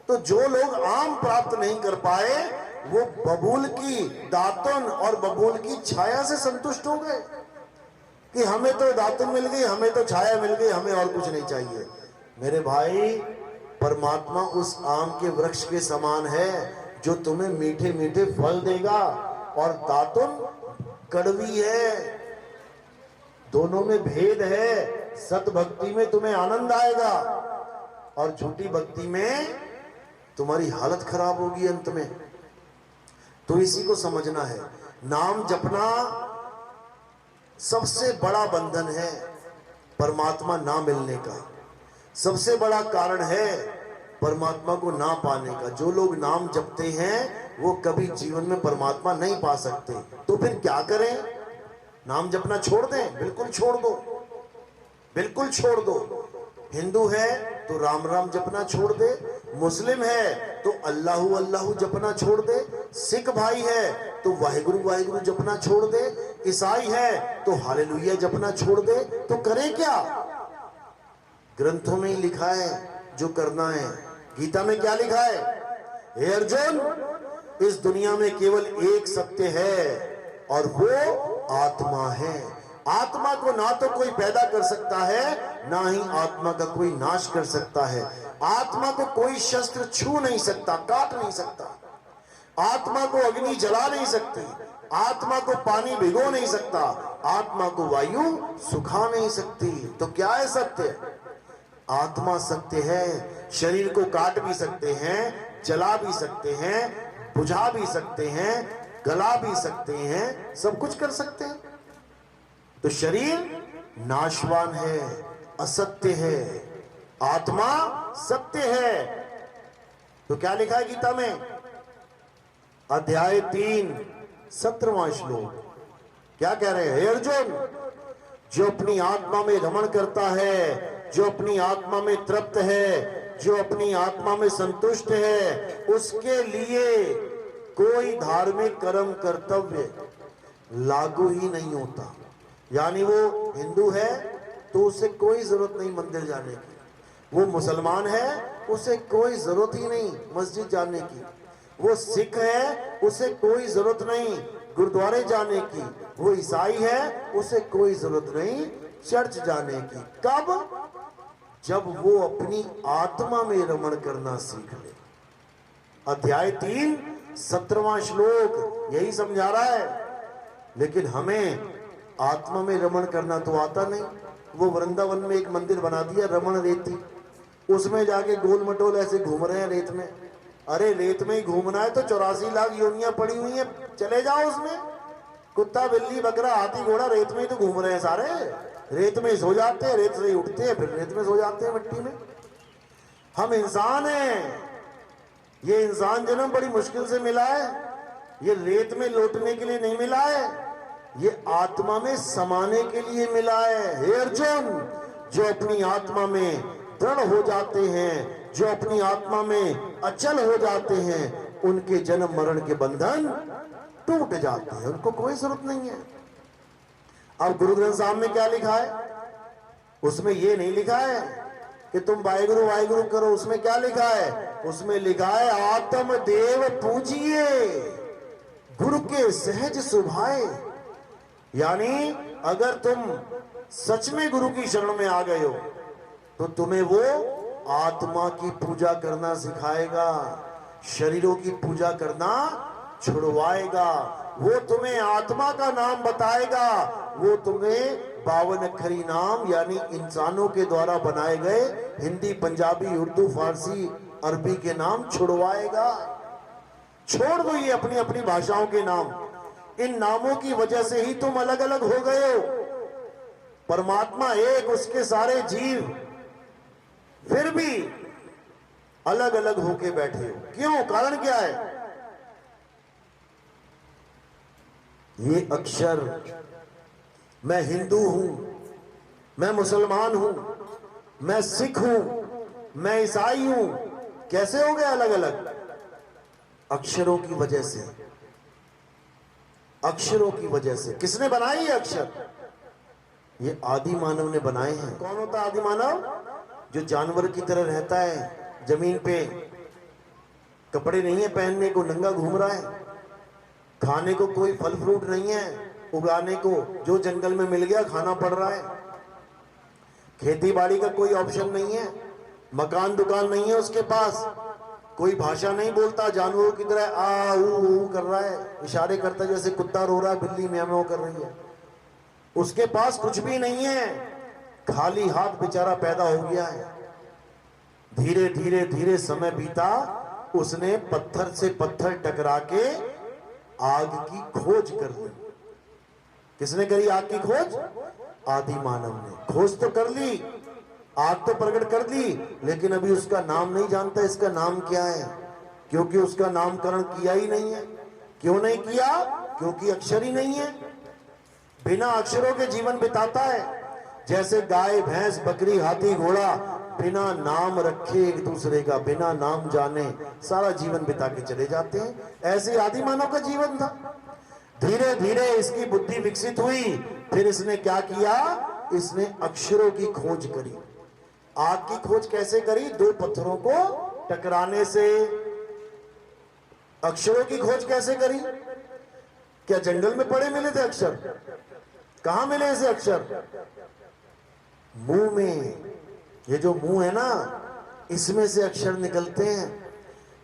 तो जो लोग आम प्राप्त नहीं कर पाए, वो बबूल की दातुन और बबूल की छाया से संतुष्ट हो गए कि हमें तो दातुन मिल गई, हमें तो छाया मिल गई, हमें और कुछ नहीं चाहिए। मेरे भाई, परमात्मा उस आम के वृक्ष के समान है जो तुम्हें मीठे मीठे फल देगा, और दातुन कड़वी है। दोनों में भेद है। सत भक्ति में तुम्हें आनंद आएगा और झूठी भक्ति में तुम्हारी हालत खराब होगी अंत में। तो इसी को समझना है। नाम जपना सबसे बड़ा बंधन है परमात्मा ना मिलने का, सबसे बड़ा कारण है परमात्मा को ना पाने का। जो लोग नाम जपते हैं वो कभी जीवन में परमात्मा नहीं पा सकते। तो फिर क्या करें? नाम जपना छोड़ दें? बिल्कुल छोड़ दो, बिल्कुल छोड़ दो। हिंदू है तो राम राम जपना छोड़ दे, मुस्लिम है तो अल्लाहु अल्लाहु जपना छोड़ दे, सिख भाई है तो वाहिगुरु वाहिगुरु जपना छोड़ दे, ईसाई है तो हालेलुया जपना छोड़ दे। तो करें क्या? ग्रंथों में ही लिखा है जो करना है। गीता में क्या लिखा है? हे अर्जुन, इस दुनिया में केवल एक सत्य है और वो आत्मा है। आत्मा को ना तो कोई पैदा कर सकता है, ना ही आत्मा का कोई नाश कर सकता है। आत्मा को कोई शस्त्र छू नहीं सकता, काट नहीं सकता। आत्मा को अग्नि जला नहीं सकती, आत्मा को पानी भिगो नहीं सकता, आत्मा को वायु सुखा नहीं सकती। तो क्या है सत्य? आत्मा सत्य है। शरीर को काट भी सकते हैं, जला भी सकते हैं, बुझा भी सकते हैं, गला भी सकते हैं, सब कुछ कर सकते हैं। तो शरीर नाशवान है, असत्य है, आत्मा सत्य है। तो क्या लिखा है गीता में? अध्याय 3 17वां श्लोक क्या कह रहे हैं? हे अर्जुन, जो अपनी आत्मा में रमण करता है, जो अपनी आत्मा में तृप्त है, जो अपनी आत्मा में संतुष्ट है, उसके लिए कोई धार्मिक कर्म कर्तव्य लागू ही नहीं होता। यानी वो हिंदू है तो उसे कोई जरूरत नहीं मंदिर जाने की, वो मुसलमान है उसे कोई जरूरत ही नहीं मस्जिद जाने की, वो सिख है उसे कोई जरूरत नहीं गुरुद्वारे जाने की, वो ईसाई है उसे कोई जरूरत नहीं चर्च जाने की। कब? जब वो अपनी आत्मा में रमण करना सीख ले। अध्याय 3 17वां श्लोक यही समझा रहा है। लेकिन हमें आत्मा में रमण करना तो आता नहीं। वो वृंदावन में एक मंदिर बना दिया रमण रेती, उसमें जाके गोल मटोल ऐसे घूम रहे हैं रेत में। अरे रेत में ही घूमना है तो 84 लाख योनियां पड़ी हुई हैं, चले जाओ उसमें। कुत्ता बिल्ली बकरा हाथी घोड़ा रेत में ही तो घूम रहे हैं सारे। रेत में सो जाते हैं, रेत से ही उठते हैं, फिर रेत में सो जाते हैं मिट्टी में। हम इंसान हैं। ये इंसान जन्म बड़ी मुश्किल से मिला है। ये रेत में लौटने के लिए नहीं मिला है, ये आत्मा में समाने के लिए मिला है। हे अर्जुन, जो अपनी आत्मा में दृढ़ हो जाते हैं, जो अपनी आत्मा में अचल हो जाते हैं, उनके जन्म मरण के बंधन टूट जाते हैं, उनको कोई जरूरत नहीं है। अब गुरु ग्रंथ साहब में क्या लिखा है? उसमें ये नहीं लिखा है कि तुम वाहिगुरु वाहिगुरु करो। उसमें क्या लिखा है? उसमें लिखा है आत्म देव पूजिए, गुरु के सहज सुभाए। यानी अगर तुम सच में गुरु की शरण में आ गए हो तो तुम्हें वो आत्मा की पूजा करना सिखाएगा, शरीरों की पूजा करना छुड़वाएगा। वो तुम्हें आत्मा का नाम बताएगा, वो तुम्हें 52 अक्षरी नाम यानी इंसानों के द्वारा बनाए गए हिंदी पंजाबी उर्दू फारसी अरबी के नाम छुड़वाएगा। छोड़ दो ये अपनी अपनी भाषाओं के नाम। इन नामों की वजह से ही तुम अलग अलग हो गए हो। परमात्मा एक, उसके सारे जीव, फिर भी अलग अलग होके बैठे हो। क्यों? कारण क्या है? ये अक्षर, मैं हिंदू हूं, मैं मुसलमान हूं, मैं सिख हूं, मैं ईसाई हूं, कैसे हो गए अलग अलग? अक्षरों की वजह से। अक्षरों की वजह से। किसने बनाए ये अक्षर? ये आदि मानव ने बनाए हैं। कौन होता है आदि मानव? जो जानवर की तरह रहता है जमीन पे, कपड़े नहीं है पहनने को, नंगा घूम रहा है, खाने को कोई फल फ्रूट नहीं है, उगाने को जो जंगल में मिल गया खाना पड़ रहा है, खेती बाड़ी का कोई ऑप्शन नहीं है, मकान दुकान नहीं है उसके पास, कोई भाषा नहीं बोलता, जानवरों की तरह आ ऊ कर रहा है, इशारे करता है जैसे कुत्ता रो रहा है, बिल्ली म्याऊ म्याऊ कर रही है। उसके पास कुछ भी नहीं है, खाली हाथ बेचारा पैदा हो गया है। धीरे धीरे धीरे समय बीता, उसने पत्थर से पत्थर टकरा के आग की खोज कर ली। किसने करी आग की खोज? आदि मानव ने। खोज तो कर ली, आग तो प्रकट कर दी, लेकिन अभी उसका नाम नहीं जानता इसका नाम क्या है, क्योंकि उसका नामकरण किया ही नहीं है। क्यों नहीं किया? क्योंकि अक्षर ही नहीं है। बिना अक्षरों के जीवन बिताता है। जैसे गाय भैंस बकरी हाथी घोड़ा बिना नाम रखे एक दूसरे का, बिना नाम जाने सारा जीवन बिता के चले जाते हैं। ऐसे आदि मानव का जीवन था। धीरे धीरे इसकी बुद्धि विकसित हुई, फिर इसने क्या किया? इसने अक्षरों की खोज करी। आग की खोज कैसे करी? दो पत्थरों को टकराने से। अक्षरों की खोज कैसे करी? क्या जंगल में पड़े मिले थे अक्षर? कहां मिले ऐसे अक्षर? मुंह में। ये जो मुंह है ना, इसमें से अक्षर निकलते हैं।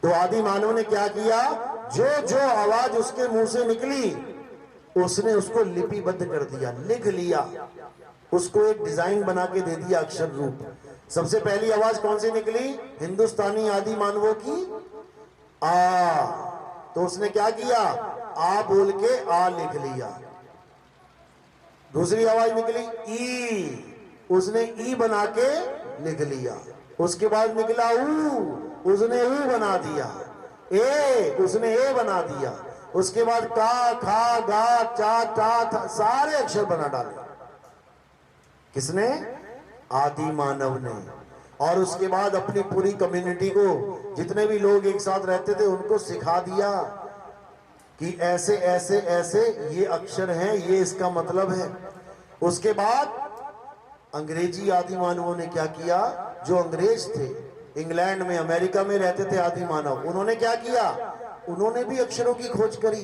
तो आदि मानव ने क्या किया? जो जो आवाज उसके मुंह से निकली उसने उसको लिपिबद्ध कर दिया, लिख लिया, उसको एक डिजाइन बना के दे दिया अक्षर रूप। सबसे पहली आवाज कौन सी निकली? हिंदुस्तानी आदि मानवों की आ। तो उसने क्या किया? आ बोल के आ लिख लिया। दूसरी आवाज निकली ई, उसने ई बना के लिख लिया। उसके बाद निकला ऊ, उसने ऊ बना दिया। ए, उसने ए बना दिया। उसके बाद का खा गा चा टा था, सारे अक्षर बना डाले। किसने? आदि मानव ने। और उसके बाद अपनी पूरी कम्युनिटी को, जितने भी लोग एक साथ रहते थे, उनको सिखा दिया कि ऐसे ऐसे ऐसे ये अक्षर हैं, ये इसका मतलब है। उसके बाद अंग्रेजी आदि मानवों ने क्या किया? जो अंग्रेज थे, इंग्लैंड में अमेरिका में रहते थे आदि मानव, उन्होंने क्या किया? उन्होंने भी अक्षरों की खोज करी।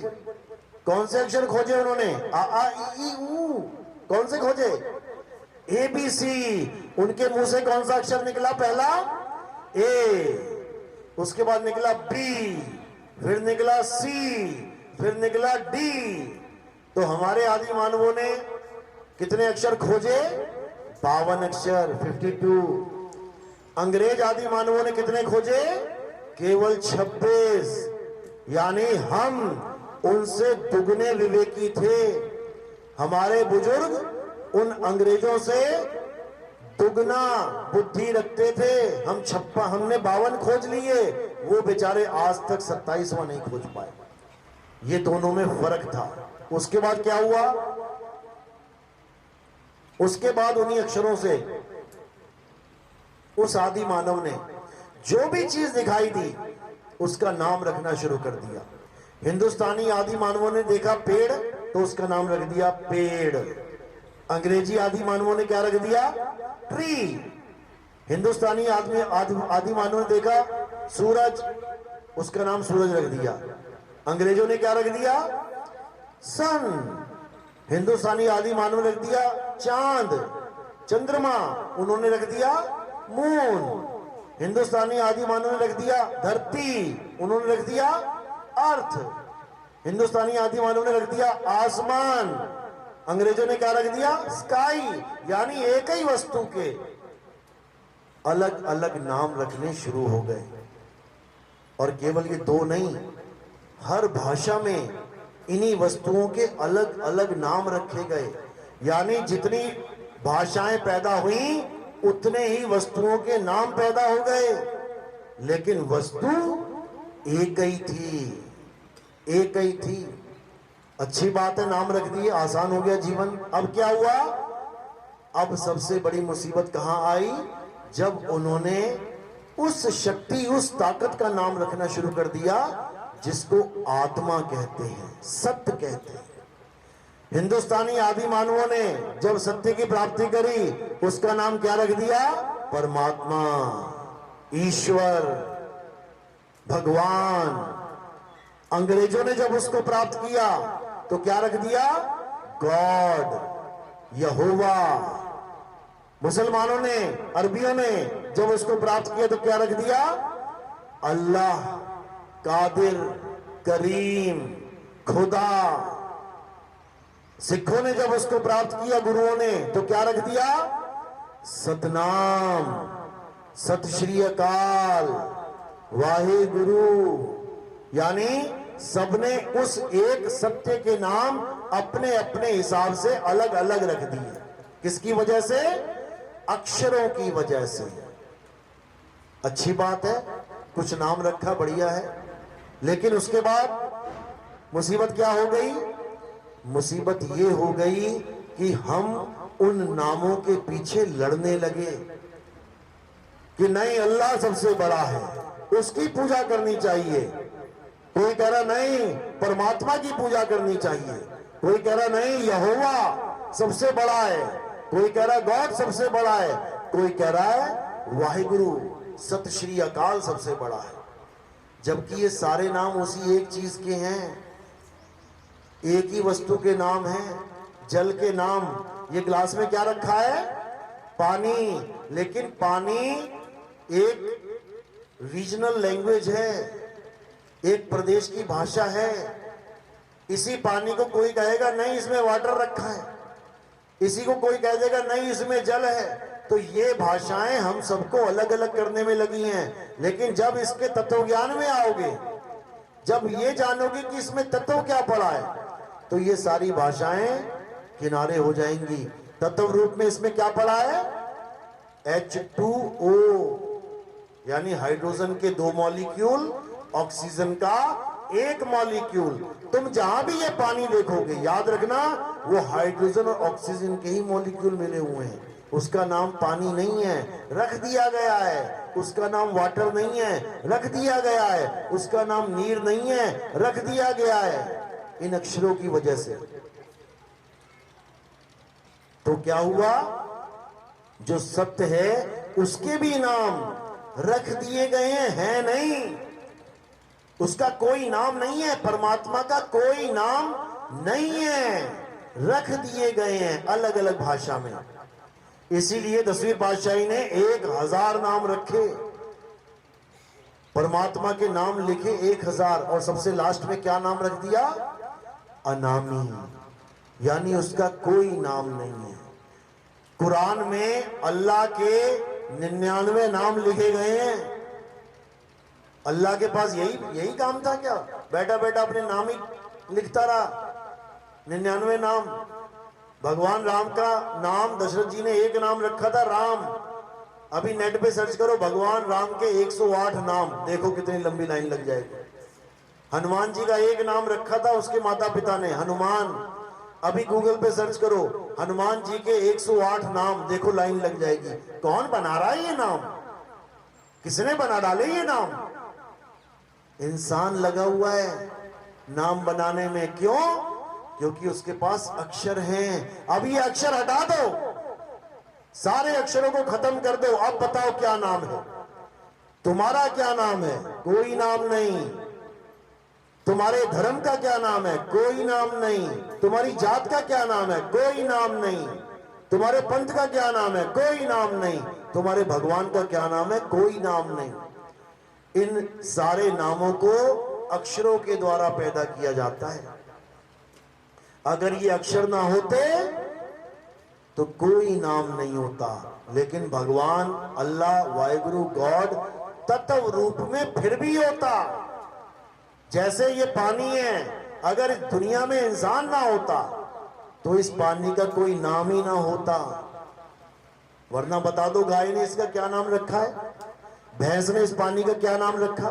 कौन से अक्षर खोजे उन्होंने? आ आ ई ई ऊ। कौन से खोजे? ABC। उनके मुंह से कौन सा अक्षर निकला? पहला ए। उसके बाद निकला बी, फिर निकला सी, फिर निकला डी। तो हमारे आदि मानवों ने कितने अक्षर खोजे? 52 अक्षर, 52। अंग्रेज आदि मानवों ने कितने खोजे? केवल 26। यानी हम उनसे दुगने विवेकी थे। हमारे बुजुर्ग उन अंग्रेजों से दुगना बुद्धि रखते थे। हमने 52 खोज लिए, वो बेचारे आज तक 27वां नहीं खोज पाए। ये दोनों में फर्क था। उसके बाद क्या हुआ? उसके बाद उन्हीं अक्षरों से उस आदि मानव ने जो भी चीज दिखाई दी उसका नाम रखना शुरू कर दिया। हिंदुस्तानी आदि मानवों ने देखा पेड़ तो उसका नाम रख दिया पेड़। अंग्रेजी आदि मानवों ने क्या रख दिया? ट्री। हिंदुस्तानी आदि मानवों ने देखा सूरज, उसका नाम सूरज रख दिया। अंग्रेजों ने क्या रख दिया? सन। हिंदुस्तानी आदि मानव ने रख दिया चांद, चंद्रमा, उन्होंने रख दिया मून। हिंदुस्तानी आदि मानव ने रख दिया धरती, उन्होंने रख दिया अर्थ। हिंदुस्तानी आदि मानव ने रख दिया आसमान, अंग्रेजों ने क्या रख दिया? स्काई। यानी एक ही वस्तु के अलग अलग नाम रखने शुरू हो गए। और केवल ये दो नहीं, हर भाषा में इन्हीं वस्तुओं के अलग अलग नाम रखे गए। यानी जितनी भाषाएं पैदा हुई उतने ही वस्तुओं के नाम पैदा हो गए, लेकिन वस्तु एक ही थी, एक ही थी। अच्छी बात है, नाम रख दिए, आसान हो गया जीवन। अब क्या हुआ? अब सबसे बड़ी मुसीबत कहां आई? जब उन्होंने उस शक्ति, उस ताकत का नाम रखना शुरू कर दिया जिसको आत्मा कहते हैं, सत्य कहते हैं। हिंदुस्तानी आदि मानवों ने जब सत्य की प्राप्ति करी उसका नाम क्या रख दिया? परमात्मा, ईश्वर, भगवान। अंग्रेजों ने जब उसको प्राप्त किया तो क्या रख दिया? गॉड, यहोवा। मुसलमानों ने, अरबियों ने जब उसको प्राप्त किया तो क्या रख दिया? अल्लाह, कादिर, करीम, खुदा। सिखों ने जब उसको प्राप्त किया गुरुओं ने तो क्या रख दिया? सतनाम, सत श्री अकाल, वाहे गुरु। यानी सबने उस एक सत्य के नाम अपने अपने हिसाब से अलग अलग रख दिए। किसकी वजह से? अक्षरों की वजह से। अच्छी बात है, कुछ नाम रखा, बढ़िया है। लेकिन उसके बाद मुसीबत क्या हो गई? मुसीबत ये हो गई कि हम उन नामों के पीछे लड़ने लगे कि नहीं, अल्लाह सबसे बड़ा है, उसकी पूजा करनी चाहिए। कोई कह रहा नहीं, परमात्मा की पूजा करनी चाहिए। कोई कह रहा नहीं, यहोवा सबसे बड़ा है। कोई कह रहा है गॉड सबसे बड़ा है। कोई कह रहा है वाहिगुरु, सत श्री अकाल सबसे बड़ा है। जबकि ये सारे नाम उसी एक चीज के हैं, एक ही वस्तु के नाम हैं, जल के नाम। ये ग्लास में क्या रखा है? पानी। लेकिन पानी एक रीजनल लैंग्वेज है, एक प्रदेश की भाषा है। इसी पानी को कोई कहेगा नहीं इसमें वाटर रखा है, इसी को कोई कह देगा नहीं इसमें जल है। तो ये भाषाएं हम सबको अलग अलग करने में लगी हैं। लेकिन जब इसके तत्व ज्ञान में आओगे, जब ये जानोगे कि इसमें तत्व क्या पड़ा है, तो ये सारी भाषाएं किनारे हो जाएंगी। तत्व रूप में इसमें क्या पड़ा है? H2O, यानी हाइड्रोजन के 2 मॉलिक्यूल, ऑक्सीजन का 1 मॉलिक्यूल। तुम जहां भी ये पानी देखोगे, याद रखना वो हाइड्रोजन और ऑक्सीजन के ही मॉलिक्यूल मिले हुए हैं। उसका नाम पानी नहीं है, रख दिया गया है। उसका नाम वाटर नहीं है, रख दिया गया है। उसका नाम नीर नहीं है, रख दिया गया है, इन अक्षरों की वजह से। तो क्या हुआ? जो सत्य है उसके भी नाम रख दिए गए हैं नहीं, उसका कोई नाम नहीं है। परमात्मा का कोई नाम नहीं है, रख दिए गए हैं अलग अलग भाषा में। इसीलिए 10वीं पातशाही ने 1000 नाम रखे। परमात्मा के नाम लिखे 1000 और सबसे लास्ट में क्या नाम रख दिया? अनामी, यानी उसका कोई नाम नहीं है। कुरान में अल्लाह के 99 नाम लिखे गए हैं। अल्लाह के पास यही काम था क्या? बैठा बैठा अपने नाम ही लिखता रहा, 99 नाम। भगवान राम का नाम दशरथ जी ने एक नाम रखा था, राम। अभी नेट पे सर्च करो भगवान राम के 108 नाम, देखो कितनी लंबी लाइन लग जाएगी। हनुमान जी का एक नाम रखा था उसके माता पिता ने, हनुमान। अभी गूगल पे सर्च करो हनुमान जी के 108 नाम, देखो लाइन लग जाएगी। कौन बना रहा है ये नाम? किसने बना डाले ये नाम? इंसान लगा हुआ है नाम बनाने में। क्यों? क्योंकि उसके पास अक्षर हैं। अब ये अक्षर हटा दो, सारे अक्षरों को खत्म कर दो, अब बताओ क्या नाम है? तुम्हारा क्या नाम है? कोई नाम नहीं। तुम्हारे धर्म का क्या नाम है? कोई नाम नहीं। तुम्हारी जात का क्या नाम है? कोई नाम नहीं। तुम्हारे पंथ का क्या नाम है? कोई नाम नहीं। तुम्हारे भगवान का क्या नाम है? कोई नाम नहीं। इन सारे नामों को अक्षरों के द्वारा पैदा किया जाता है। अगर ये अक्षर ना होते तो कोई नाम नहीं होता। लेकिन भगवान अल्लाह वाहिगुरु गॉड तत्व रूप में फिर भी होता। जैसे ये पानी है, अगर इस दुनिया में इंसान ना होता तो इस पानी का कोई नाम ही ना होता। वरना बता दो, गाय ने इसका क्या नाम रखा है? भैंस ने इस पानी का क्या नाम रखा?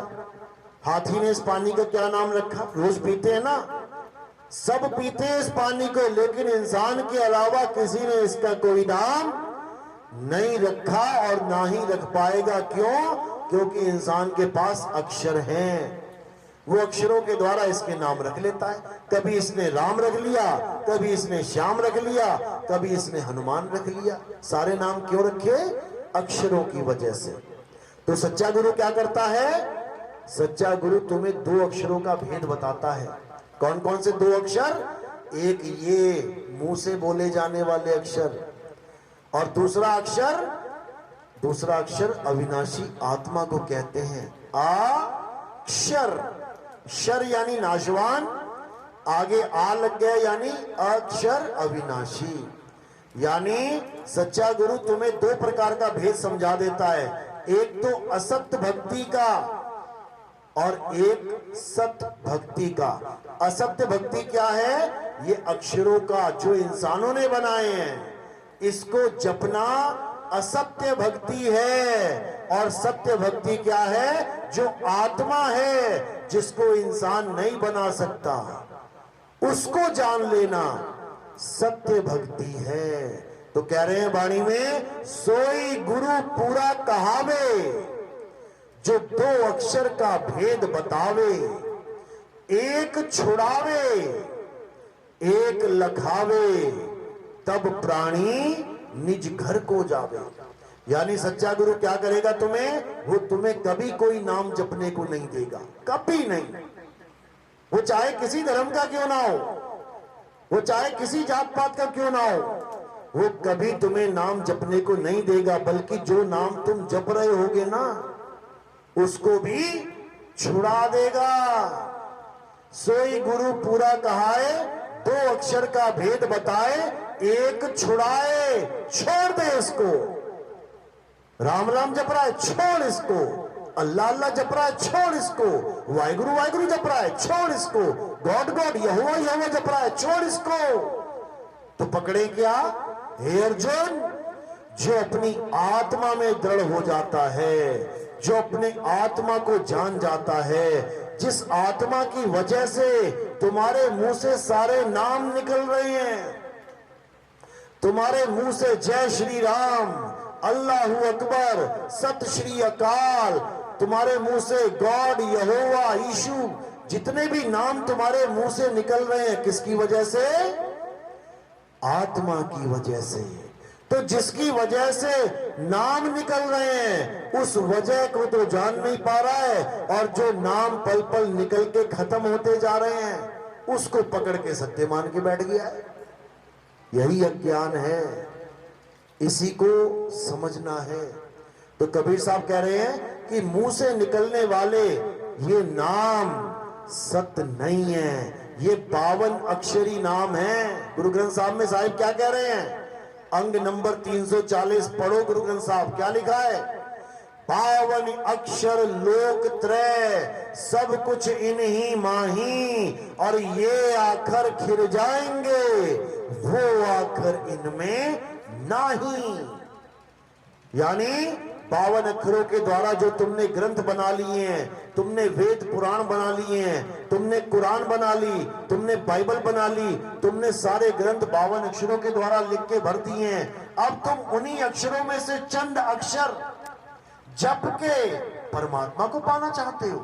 हाथी ने इस पानी का क्या नाम रखा? रोज पीते हैं ना, सब पीते हैं इस पानी को, लेकिन इंसान के अलावा किसी ने इसका कोई नाम नहीं रखा और ना ही रख पाएगा। क्यों? क्योंकि इंसान के पास अक्षर हैं। वो अक्षरों के द्वारा इसके नाम रख लेता है। कभी इसने राम रख लिया, कभी इसने श्याम रख लिया, कभी इसने हनुमान रख लिया। सारे नाम क्यों रखे? अक्षरों की वजह से। तो सच्चा गुरु क्या करता है? सच्चा गुरु तुम्हें 2 अक्षरों का भेद बताता है। कौन कौन से 2 अक्षर? एक ये मुंह से बोले जाने वाले अक्षर, और दूसरा अक्षर अविनाशी आत्मा को कहते हैं अक्षर। शर यानी नाशवान, आगे आ लग गया यानी अक्षर अविनाशी। यानी सच्चा गुरु तुम्हें 2 प्रकार का भेद समझा देता है। एक तो असत्य भक्ति का और एक सत्य भक्ति का। असत्य भक्ति क्या है? ये अक्षरों का जो इंसानों ने बनाए हैं, इसको जपना असत्य भक्ति है। और सत्य भक्ति क्या है? जो आत्मा है, जिसको इंसान नहीं बना सकता, उसको जान लेना सत्य भक्ति है। तो कह रहे हैं वाणी में, सोई गुरु पूरा कहावे, जो 2 अक्षर का भेद बतावे, एक छुड़ावे एक लखावे, तब प्राणी निज घर को जावे। यानी सच्चा गुरु क्या करेगा तुम्हें? वो तुम्हें कभी कोई नाम जपने को नहीं देगा, कभी नहीं। वो चाहे किसी धर्म का क्यों ना हो, वो चाहे किसी जात पात का क्यों ना हो, वो कभी तुम्हें नाम जपने को नहीं देगा। बल्कि जो नाम तुम जप रहे होगे ना, उसको भी छुड़ा देगा। सोई गुरु पूरा कहाए, 2 अक्षर का भेद बताए, एक छुड़ाए, छोड़ दे इसको। राम राम जप रहा है, छोड़ इसको। अल्लाह अल्लाह जप रहा है, छोड़ इसको। वाहिगुरु वाहिगुरु जप रहा है, छोड़ इसको। गॉड गॉड यहोवा यहोवा जप रहा है, छोड़ इसको। तो पकड़े क्या? हे अर्जुन, जो अपनी आत्मा में दृढ़ हो जाता है, जो अपने आत्मा को जान जाता है, जिस आत्मा की वजह से तुम्हारे मुंह से सारे नाम निकल रहे हैं, तुम्हारे मुंह से जय श्री राम, अल्लाहू अकबर, सत श्री अकाल, तुम्हारे मुंह से गॉड यहोवा यीशु, जितने भी नाम तुम्हारे मुंह से निकल रहे हैं, किसकी वजह से? आत्मा की वजह से। तो जिसकी वजह से नाम निकल रहे हैं, उस वजह को तो जान नहीं पा रहा है, और जो नाम पल पल निकल के खत्म होते जा रहे हैं, उसको पकड़ के सत्य मान के बैठ गया है। यही अज्ञान है, इसी को समझना है। तो कबीर साहब कह रहे हैं कि मुंह से निकलने वाले ये नाम सत्य नहीं है, ये 52 अक्षरी नाम है। गुरु ग्रंथ साहब में साहिब क्या कह रहे हैं? अंग नंबर 340 पढ़ो गुरु ग्रंथ साहब, क्या लिखा है? 52 अक्षर लोक त्रय, सब कुछ इन्हीं माही, और ये आखर खिर जाएंगे, वो आखर इनमें नाही। यानी 52 अक्षरों के द्वारा जो तुमने ग्रंथ बना लिए हैं, तुमने वेद पुराण बना लिए हैं, तुमने कुरान बना ली, तुमने बाइबल बना ली, तुमने सारे ग्रंथ 52 अक्षरों के द्वारा लिख के भर दिए हैं। अब तुम उन्हीं अक्षरों में से चंद अक्षर जप के परमात्मा को पाना चाहते हो,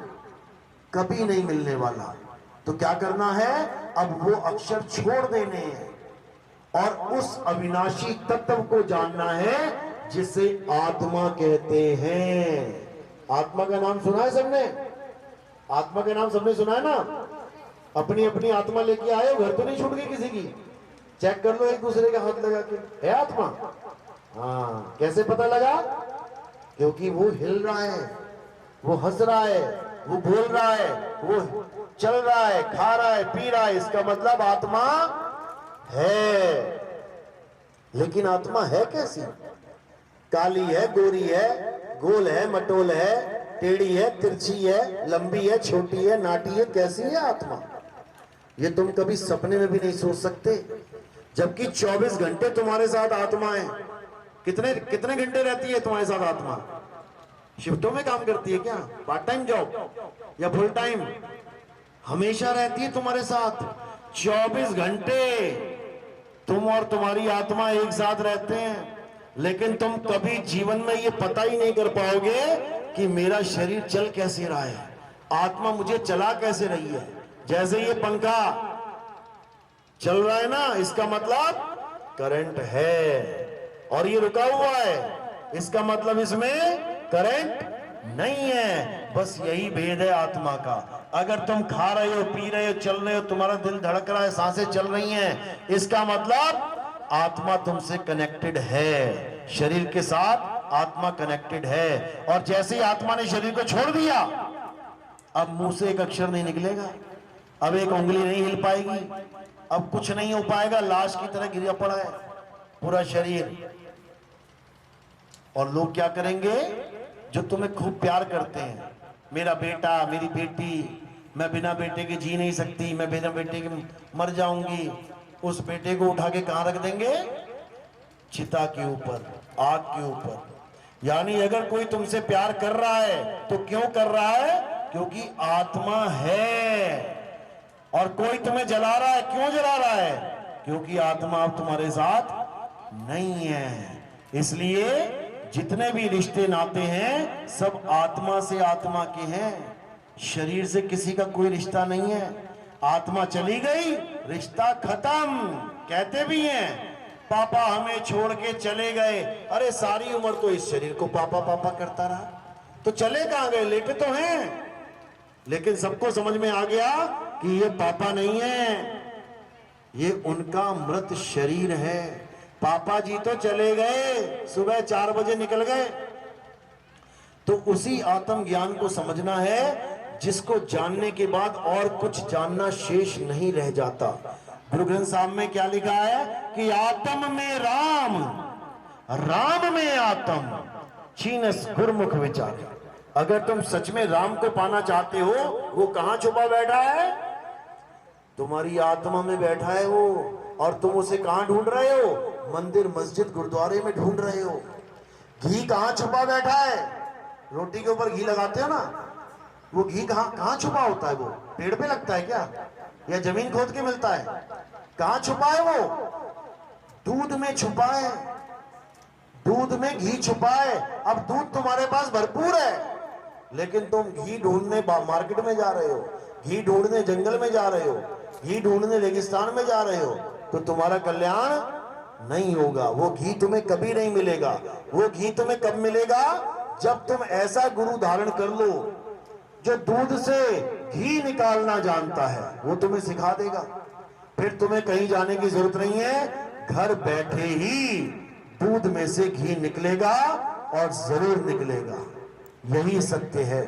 कभी नहीं मिलने वाला। तो क्या करना है? अब वो अक्षर छोड़ देने हैं और उस अविनाशी तत्व को जानना है जिसे आत्मा कहते हैं। आत्मा का नाम सुना है सबने? आत्मा का नाम सबने सुना है ना? अपनी अपनी आत्मा लेके आए हो, घर तो नहीं छूट गई किसी की? चेक कर लो एक दूसरे का हाथ लगा के, है आत्मा? हाँ, कैसे पता लगा? क्योंकि वो हिल रहा है, वो हंस रहा है, वो बोल रहा है, वो चल रहा है, खा रहा है, पी रहा है, इसका मतलब आत्मा है। लेकिन आत्मा है कैसी? काली है, गोरी है, गोल है, मटोल है, टेढ़ी है, तिरछी है, लंबी है, छोटी है, नाटी है, कैसी है आत्मा? ये तुम कभी सपने में भी नहीं सोच सकते। जबकि 24 घंटे तुम्हारे साथ आत्मा है। कितने कितने घंटे रहती है तुम्हारे साथ आत्मा? शिफ्टों में काम करती है क्या? पार्ट टाइम जॉब या फुल टाइम? हमेशा रहती है तुम्हारे साथ। 24 घंटे तुम और तुम्हारी आत्मा एक साथ रहते हैं। लेकिन तुम कभी जीवन में ये पता ही नहीं कर पाओगे कि मेरा शरीर चल कैसे रहा है, आत्मा मुझे चला कैसे रही है। जैसे ये पंखा चल रहा है ना, इसका मतलब करंट है, और ये रुका हुआ है, इसका मतलब इसमें करंट नहीं है। बस यही भेद है आत्मा का। अगर तुम खा रहे हो, पी रहे हो, चल रहे हो, तुम्हारा दिल धड़क रहा है, सांसें चल रही हैं, इसका मतलब आत्मा तुमसे कनेक्टेड है। शरीर के साथ आत्मा कनेक्टेड है। और जैसे ही आत्मा ने शरीर को छोड़ दिया, अब मुंह से एक अक्षर नहीं निकलेगा, अब एक उंगली नहीं हिल पाएगी, अब कुछ नहीं हो पाएगा, लाश की तरह गिरा पड़ा है पूरा शरीर। और लोग क्या करेंगे? जो तुम्हें खूब प्यार करते हैं, मेरा बेटा, मेरी बेटी, मैं बिना बेटे के जी नहीं सकती, मैं बिना बेटे के मर जाऊंगी, उस बेटे को उठा के कहां रख देंगे? चिता के ऊपर, आग के ऊपर। यानी अगर कोई तुमसे प्यार कर रहा है तो क्यों कर रहा है? क्योंकि आत्मा है। और कोई तुम्हें जला रहा है, क्यों जला रहा है? क्योंकि आत्मा अब तुम्हारे साथ नहीं है। इसलिए जितने भी रिश्ते नाते हैं सब आत्मा से आत्मा के हैं, शरीर से किसी का कोई रिश्ता नहीं है। आत्मा चली गई, रिश्ता खत्म। कहते भी हैं पापा हमें छोड़ के चले गए। अरे सारी उम्र तो इस शरीर को पापा पापा करता रहा, तो चले कहां गए? लेटे तो हैं। लेकिन सबको समझ में आ गया कि ये पापा नहीं है, ये उनका मृत शरीर है। पापा जी तो चले गए, सुबह 4 बजे निकल गए। तो उसी आत्म ज्ञान को समझना है जिसको जानने के बाद और कुछ जानना शेष नहीं रह जाता। गुरु ग्रंथ साहब में क्या लिखा है कि आत्म में राम, राम में आत्म, छीनस गुरमुख विचार। अगर तुम सच में राम को पाना चाहते हो, वो कहां छुपा बैठा है? तुम्हारी आत्मा में बैठा है वो। और तुम उसे कहां ढूंढ रहे हो? मंदिर, मस्जिद, गुरुद्वारे में ढूंढ रहे हो। घी कहां छुपा बैठा है? रोटी के ऊपर घी लगाते हो ना, वो घी कहां छुपा होता है? वो पेड़ पे लगता है क्या, या जमीन खोद के मिलता है? कहां छुपा है वो? दूध में छुपा है, दूध में घी छुपा है। अब दूध तुम्हारे पास भरपूर है, लेकिन तुम घी ढूंढने मार्केट में जा रहे हो, घी ढूंढने जंगल में जा रहे हो, घी ढूंढने रेगिस्तान में जा रहे हो, तो तुम्हारा कल्याण नहीं होगा। वो घी तुम्हें कभी नहीं मिलेगा। वो घी तुम्हें कब मिलेगा? जब तुम ऐसा गुरु धारण कर लो जो दूध से घी निकालना जानता है, वो तुम्हें सिखा देगा। फिर तुम्हें कहीं जाने की जरूरत नहीं है, घर बैठे ही दूध में से घी निकलेगा और जरूर निकलेगा, यही सत्य है।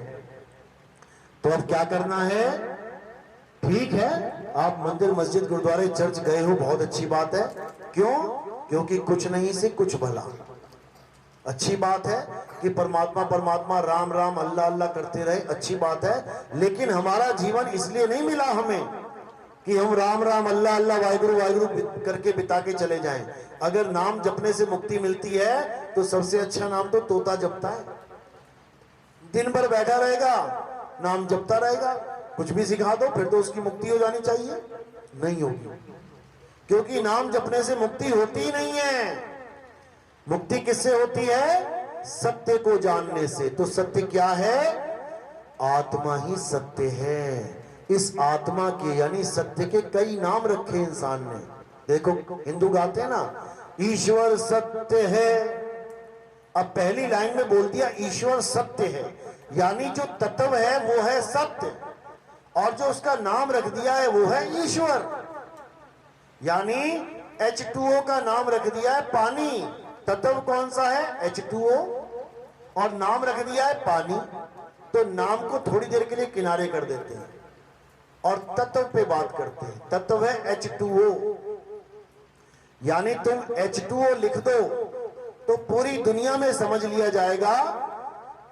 तो अब क्या करना है? ठीक है, आप मंदिर, मस्जिद, गुरुद्वारे, चर्च गए हो, बहुत अच्छी बात है। क्यों? क्योंकि कुछ नहीं से कुछ भला। अच्छी बात है कि परमात्मा परमात्मा, राम राम, अल्लाह अल्लाह करते रहे, अच्छी बात है। लेकिन हमारा जीवन इसलिए नहीं मिला हमें कि हम राम राम, अल्लाह अल्लाह, वाहिगुरु वाहिगुरु करके बिता के चले जाएं। अगर नाम जपने से मुक्ति मिलती है तो सबसे अच्छा नाम तो तोता जपता है। दिन भर बैठा रहेगा, नाम जपता रहेगा, कुछ भी सिखा दो फिर तो उसकी मुक्ति हो जानी चाहिए, नहीं होगी। क्योंकि नाम जपने से मुक्ति होती ही नहीं है। मुक्ति किससे होती है? सत्य को जानने से। तो सत्य क्या है? आत्मा ही सत्य है। इस आत्मा के यानी सत्य के कई नाम रखे इंसान ने। देखो हिंदू गाते हैं ना, ईश्वर सत्य है। अब पहली लाइन में बोल दिया ईश्वर सत्य है, यानी जो तत्व है वो है सत्य, और जो उसका नाम रख दिया है वो है ईश्वर। यानी H2O का नाम रख दिया है पानी। तत्व कौन सा है? H2O, और नाम रख दिया है पानी। तो नाम को थोड़ी देर के लिए किनारे कर देते हैं और तत्व पे बात करते हैं। तत्व है H2O, यानी तुम H2O लिख दो तो पूरी दुनिया में समझ लिया जाएगा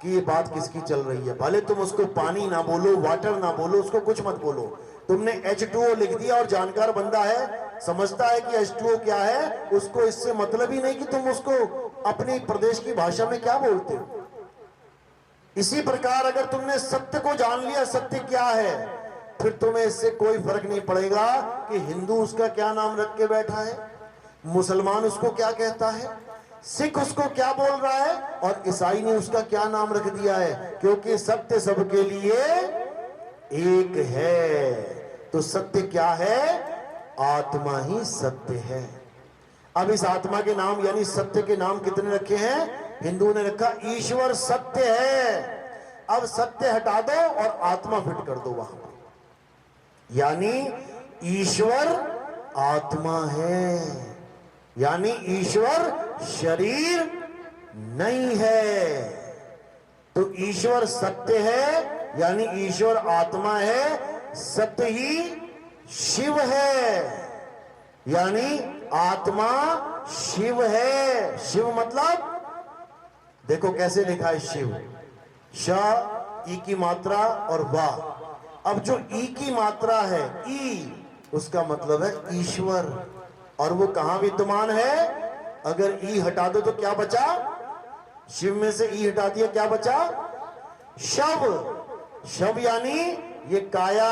कि ये बात किसकी चल रही है। भले तुम उसको पानी ना बोलो, वाटर ना बोलो, उसको कुछ मत बोलो, तुमने H2O लिख दिया और जानकार बंदा है, समझता है कि H2O क्या है, उसको इससे मतलब ही नहीं कि तुम उसको अपनी प्रदेश की भाषा में क्या बोलते हो। इसी प्रकार अगर तुमने सत्य को जान लिया, सत्य क्या है, फिर तुम्हें इससे कोई फर्क नहीं पड़ेगा कि हिंदू उसका क्या नाम रख के बैठा है, मुसलमान उसको क्या कहता है, सिख उसको क्या बोल रहा है, और ईसाई ने उसका क्या नाम रख दिया है, क्योंकि सत्य सबके लिए एक है। तो सत्य क्या है? आत्मा ही सत्य है। अब इस आत्मा के नाम यानी सत्य के नाम कितने रखे हैं? हिंदू ने रखा ईश्वर सत्य है। अब सत्य हटा दो और आत्मा फिट कर दो वहां पर, यानी ईश्वर आत्मा है, यानी ईश्वर शरीर नहीं है। तो ईश्वर सत्य है यानी ईश्वर आत्मा है, सत्य ही शिव है, यानी आत्मा शिव है। शिव मतलब देखो कैसे लिखा है शिव, श ई की मात्रा और वाह। अब जो ई की मात्रा है ई, उसका मतलब है ईश्वर, और वो कहां विद्यमान है? अगर ई हटा दो तो क्या बचा? शिव में से ई हटा दिया, क्या बचा? शव। शव यानी ये काया,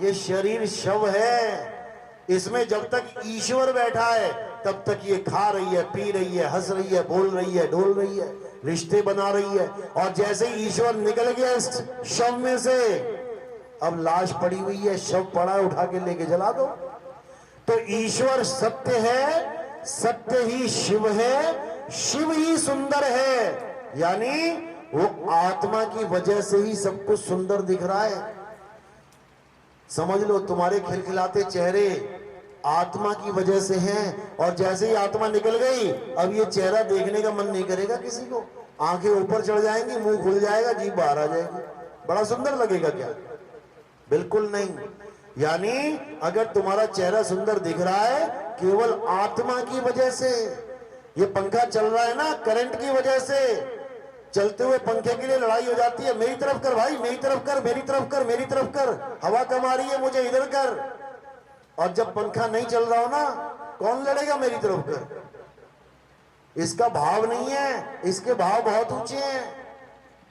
ये शरीर शव है। इसमें जब तक ईश्वर बैठा है तब तक ये खा रही है, पी रही है, हंस रही है, बोल रही है, डोल रही है, रिश्ते बना रही है। और जैसे ही ईश्वर निकल गया इस शव में से, अब लाश पड़ी हुई है, शव पड़ा है, उठा के लेके जला दो। तो ईश्वर सत्य है, सत्य ही शिव है, शिव ही सुंदर है, यानी वो आत्मा की वजह से ही सब कुछ सुंदर दिख रहा है। समझ लो तुम्हारे खिलखिलाते चेहरे आत्मा की वजह से हैं, और जैसे ही आत्मा निकल गई अब ये चेहरा देखने का मन नहीं करेगा किसी को। आंखें ऊपर चढ़ जाएंगी, मुंह खुल जाएगा, जीभ बाहर आ जाएगी, बड़ा सुंदर लगेगा क्या? बिल्कुल नहीं। यानी अगर तुम्हारा चेहरा सुंदर दिख रहा है केवल आत्मा की वजह से। ये पंखा चल रहा है ना करंट की वजह से, चलते हुए पंखे के लिए लड़ाई हो जाती है, मेरी तरफ कर भाई, मेरी तरफ कर, मेरी तरफ कर, मेरी तरफ कर, हवा कम आ रही है मुझे इधर कर। और जब पंखा नहीं चल रहा हो ना, कौन लड़ेगा मेरी तरफ कर? इसका भाव नहीं है, इसके भाव बहुत ऊंचे हैं।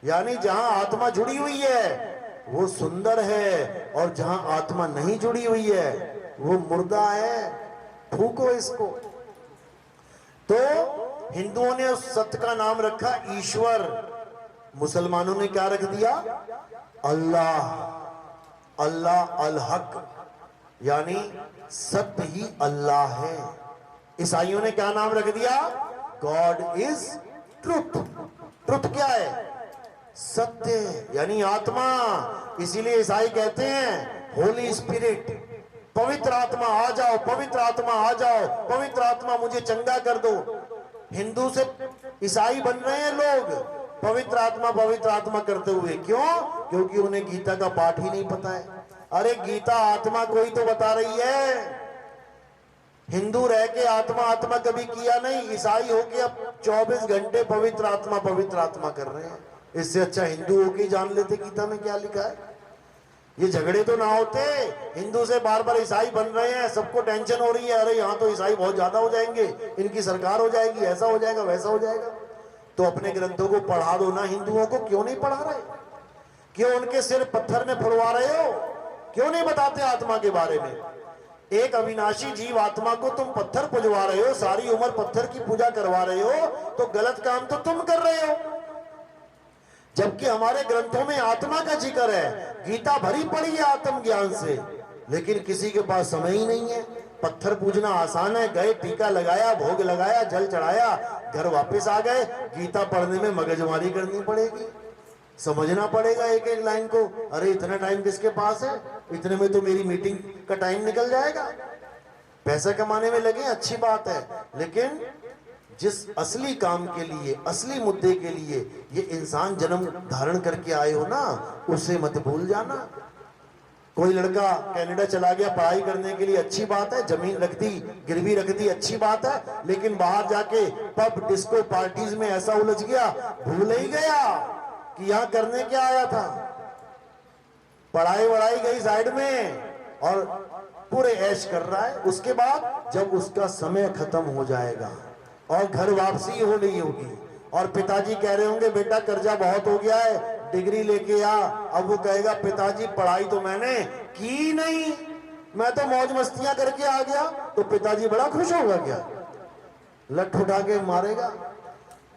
यानी जहां आत्मा जुड़ी हुई है वो सुंदर है, और जहां आत्मा नहीं जुड़ी हुई है वो मुर्दा है, फूको इसको। तो हिंदुओं ने उस सत्य का नाम रखा ईश्वर, मुसलमानों ने क्या रख दिया? अल्लाह। अल्लाह अल हक, यानी सत्य ही अल्लाह है। ईसाइयों ने क्या नाम रख दिया? God is truth. ट्रुथ क्या है? सत्य, यानी आत्मा। इसीलिए ईसाई कहते हैं होली स्पिरिट, पवित्र आत्मा आ जाओ, पवित्र आत्मा आ जाओ, पवित्र आत्मा मुझे चंगा कर दो। हिंदू से ईसाई बन रहे हैं लोग पवित्र आत्मा करते हुए। क्यों? क्योंकि उन्हें गीता का पाठ ही नहीं पता है। अरे गीता आत्मा को ही तो बता रही है। हिंदू रह के आत्मा कभी किया नहीं, ईसाई होके अब 24 घंटे पवित्र आत्मा कर रहे हैं। इससे अच्छा हिंदू होके जान लेते गीता में क्या लिखा है। ये झगड़े तो ना होते। हिंदू से बार बार ईसाई बन रहे हैं, सबको टेंशन हो रही है, अरे यहाँ तो ईसाई बहुत ज्यादा हो जाएंगे, इनकी सरकार हो जाएगी, ऐसा हो जाएगा वैसा हो जाएगा। तो अपने ग्रंथों को पढ़ा दो ना हिंदुओं को। क्यों नहीं पढ़ा रहे? क्यों उनके सिर पत्थर में फुलवा रहे हो? क्यों नहीं बताते आत्मा के बारे में? एक अविनाशी जीव आत्मा को तुम पत्थर पुजवा रहे हो, सारी उम्र पत्थर की पूजा करवा रहे हो, तो गलत काम तो तुम कर रहे हो। जबकि हमारे ग्रंथों में आत्मा का जिक्र है, गीता भरी पड़ी है आत्म ज्ञान से, लेकिन किसी के पास समय ही नहीं है। पत्थर पूजना आसान है, गए टीका लगाया, भोग लगाया, जल चढ़ाया, घर वापस आ गए। गीता पढ़ने में मगजमारी करनी पड़ेगी, समझना पड़ेगा एक एक लाइन को। अरे इतना टाइम किसके पास है? इतने में तो मेरी मीटिंग का टाइम निकल जाएगा। पैसा कमाने में लगे अच्छी बात है, लेकिन जिस असली काम के लिए, असली मुद्दे के लिए ये इंसान जन्म धारण करके आए हो ना, उसे मत भूल जाना। कोई लड़का कनाडा चला गया पढ़ाई करने के लिए, अच्छी बात है, जमीन रख दी, गिरवी रख दी, अच्छी बात है, लेकिन बाहर जाके पब डिस्को पार्टीज में ऐसा उलझ गया, भूल ही गया कि यहां करने क्या आया था। पढ़ाई वढ़ाई गई साइड में और पूरे ऐश कर रहा है। उसके बाद जब उसका समय खत्म हो जाएगा और घर वापसी हो रही होगी और पिताजी कह रहे होंगे बेटा कर्जा बहुत हो गया है, डिग्री लेके आ। अब वो कहेगा पिताजी पढ़ाई तो मैंने की नहीं, मैं तो मौज मस्तियां करके आ गया। तो पिताजी बड़ा खुश होगा क्या? लठ उठा के मारेगा।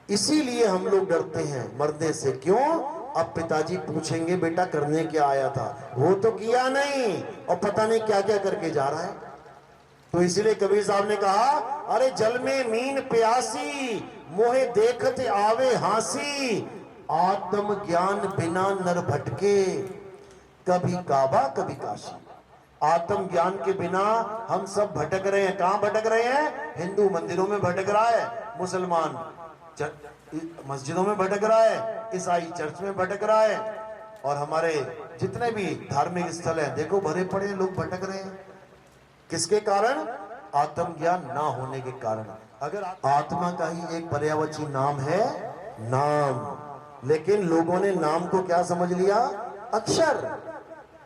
इसीलिए हम लोग डरते हैं मरने से। क्यों? अब पिताजी पूछेंगे बेटा करने क्या आया था, वो तो किया नहीं और पता नहीं क्या क्या करके जा रहा है। तो इसीलिए कबीर साहब ने कहा, अरे जल में मीन प्यासी, मोहे देखत आवे हासी, आत्म ज्ञान बिना नर भटके, कभी काबा कभी काशी। आत्म ज्ञान के बिना हम सब भटक रहे हैं। कहां भटक रहे हैं? हिंदू मंदिरों में भटक रहा है, मुसलमान मस्जिदों में भटक रहा है, ईसाई चर्च में भटक रहा है, और हमारे जितने भी धार्मिक स्थल हैं देखो भरे पड़े लोग भटक रहे हैं। किसके कारण? आत्म ज्ञान ना होने के कारण। अगर आत्मा का ही एक पर्यायवाची नाम है नाम, लेकिन लोगों ने नाम को क्या समझ लिया? अक्षर।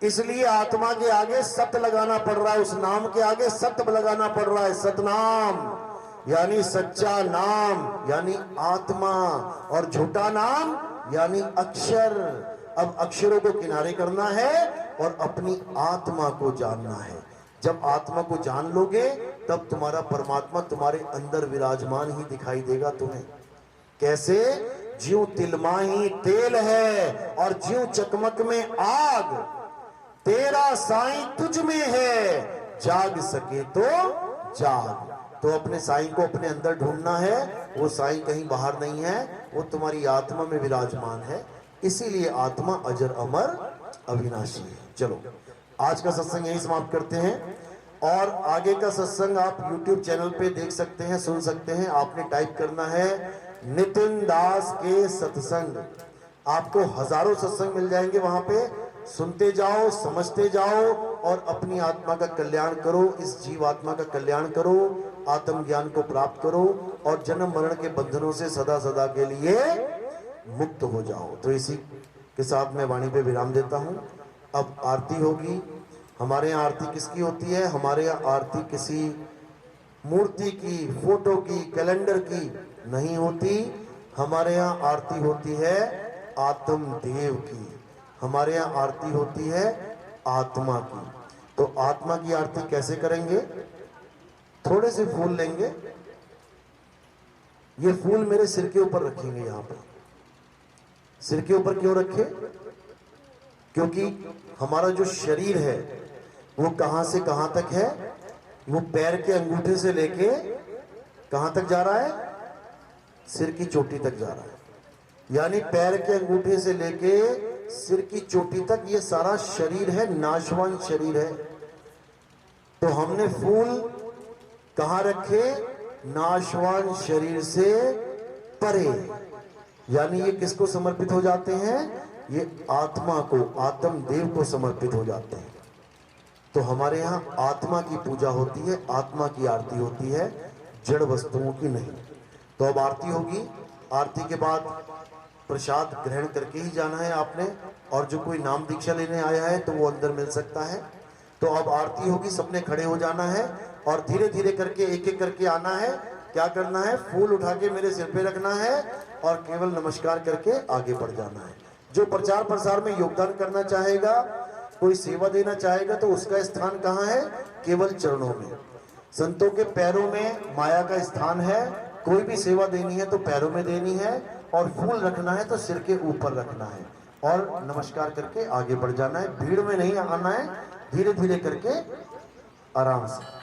इसलिए आत्मा के आगे सत्य लगाना पड़ रहा है, उस नाम के आगे सत्य लगाना पड़ रहा है। सतनाम यानी सच्चा नाम यानी आत्मा, और झूठा नाम यानी अक्षर। अब अक्षरों को किनारे करना है और अपनी आत्मा को जानना है। जब आत्मा को जान लोगे तब तुम्हारा परमात्मा तुम्हारे अंदर विराजमान ही दिखाई देगा तुम्हें। कैसे? ज्यों तिलमाही तेल है और ज्यों चकमक में आग, तेरा साईं तुझ में है, जाग सके तो जाग। तो अपने साईं को अपने अंदर ढूंढना है। वो साईं कहीं बाहर नहीं है, वो तुम्हारी आत्मा में विराजमान है। इसीलिए आत्मा अजर अमर अविनाशी है। चलो आज का सत्संग यही समाप्त करते हैं, और आगे का सत्संग आप YouTube चैनल पे देख सकते हैं, सुन सकते हैं। आपने टाइप करना है नितिन दास के सत्संग, आपको हजारों सत्संग मिल जाएंगे वहां पे। सुनते जाओ, समझते जाओ और अपनी आत्मा का कल्याण करो, इस जीवात्मा का कल्याण करो, आत्म ज्ञान को प्राप्त करो और जन्म मरण के बंधनों से सदा सदा के लिए मुक्त हो जाओ। तो इसी के साथ मैं वाणी पे विराम देता हूं। अब आरती होगी। हमारे यहाँ आरती किसकी होती है? हमारे यहाँ आरती किसी मूर्ति की, फोटो की, कैलेंडर की नहीं होती। हमारे यहाँ आरती होती है आत्म देव की। हमारे यहाँ आरती होती है आत्मा की। तो आत्मा की आरती कैसे करेंगे? थोड़े से फूल लेंगे, ये फूल मेरे सिर के ऊपर रखेंगे। यहाँ पर सिर के ऊपर क्यों रखे? क्योंकि हमारा जो शरीर है वो कहां से कहां तक है? वो पैर के अंगूठे से लेके कहां तक जा रहा है? सिर की चोटी तक जा रहा है। यानी पैर के अंगूठे से लेके सिर की चोटी तक ये सारा शरीर है, नाशवान शरीर है। तो हमने फूल कहां रखे? नाशवान शरीर से परे, यानी ये किसको समर्पित हो जाते हैं? ये आत्मा को, आत्म देव को समर्पित हो जाते हैं। तो हमारे यहाँ आत्मा की पूजा होती है, आत्मा की आरती होती है, जड़ वस्तुओं की नहीं। तो अब आरती होगी, आरती के बाद प्रसाद ग्रहण करके ही जाना है आपने, और जो कोई नाम दीक्षा लेने आया है तो वो अंदर मिल सकता है। तो अब आरती होगी, सबने खड़े हो जाना है और धीरे धीरे करके एक एक करके आना है। क्या करना है? फूल उठा के मेरे सिर पे रखना है और केवल नमस्कार करके आगे बढ़ जाना है। जो प्रचार प्रसार में योगदान करना चाहेगा, कोई सेवा देना चाहेगा, तो उसका स्थान कहाँ है? केवल चरणों में। संतों के पैरों में माया का स्थान है। कोई भी सेवा देनी है तो पैरों में देनी है, और फूल रखना है तो सिर के ऊपर रखना है, और नमस्कार करके आगे बढ़ जाना है। भीड़ में नहीं आना है, धीरे धीरे करके आराम से।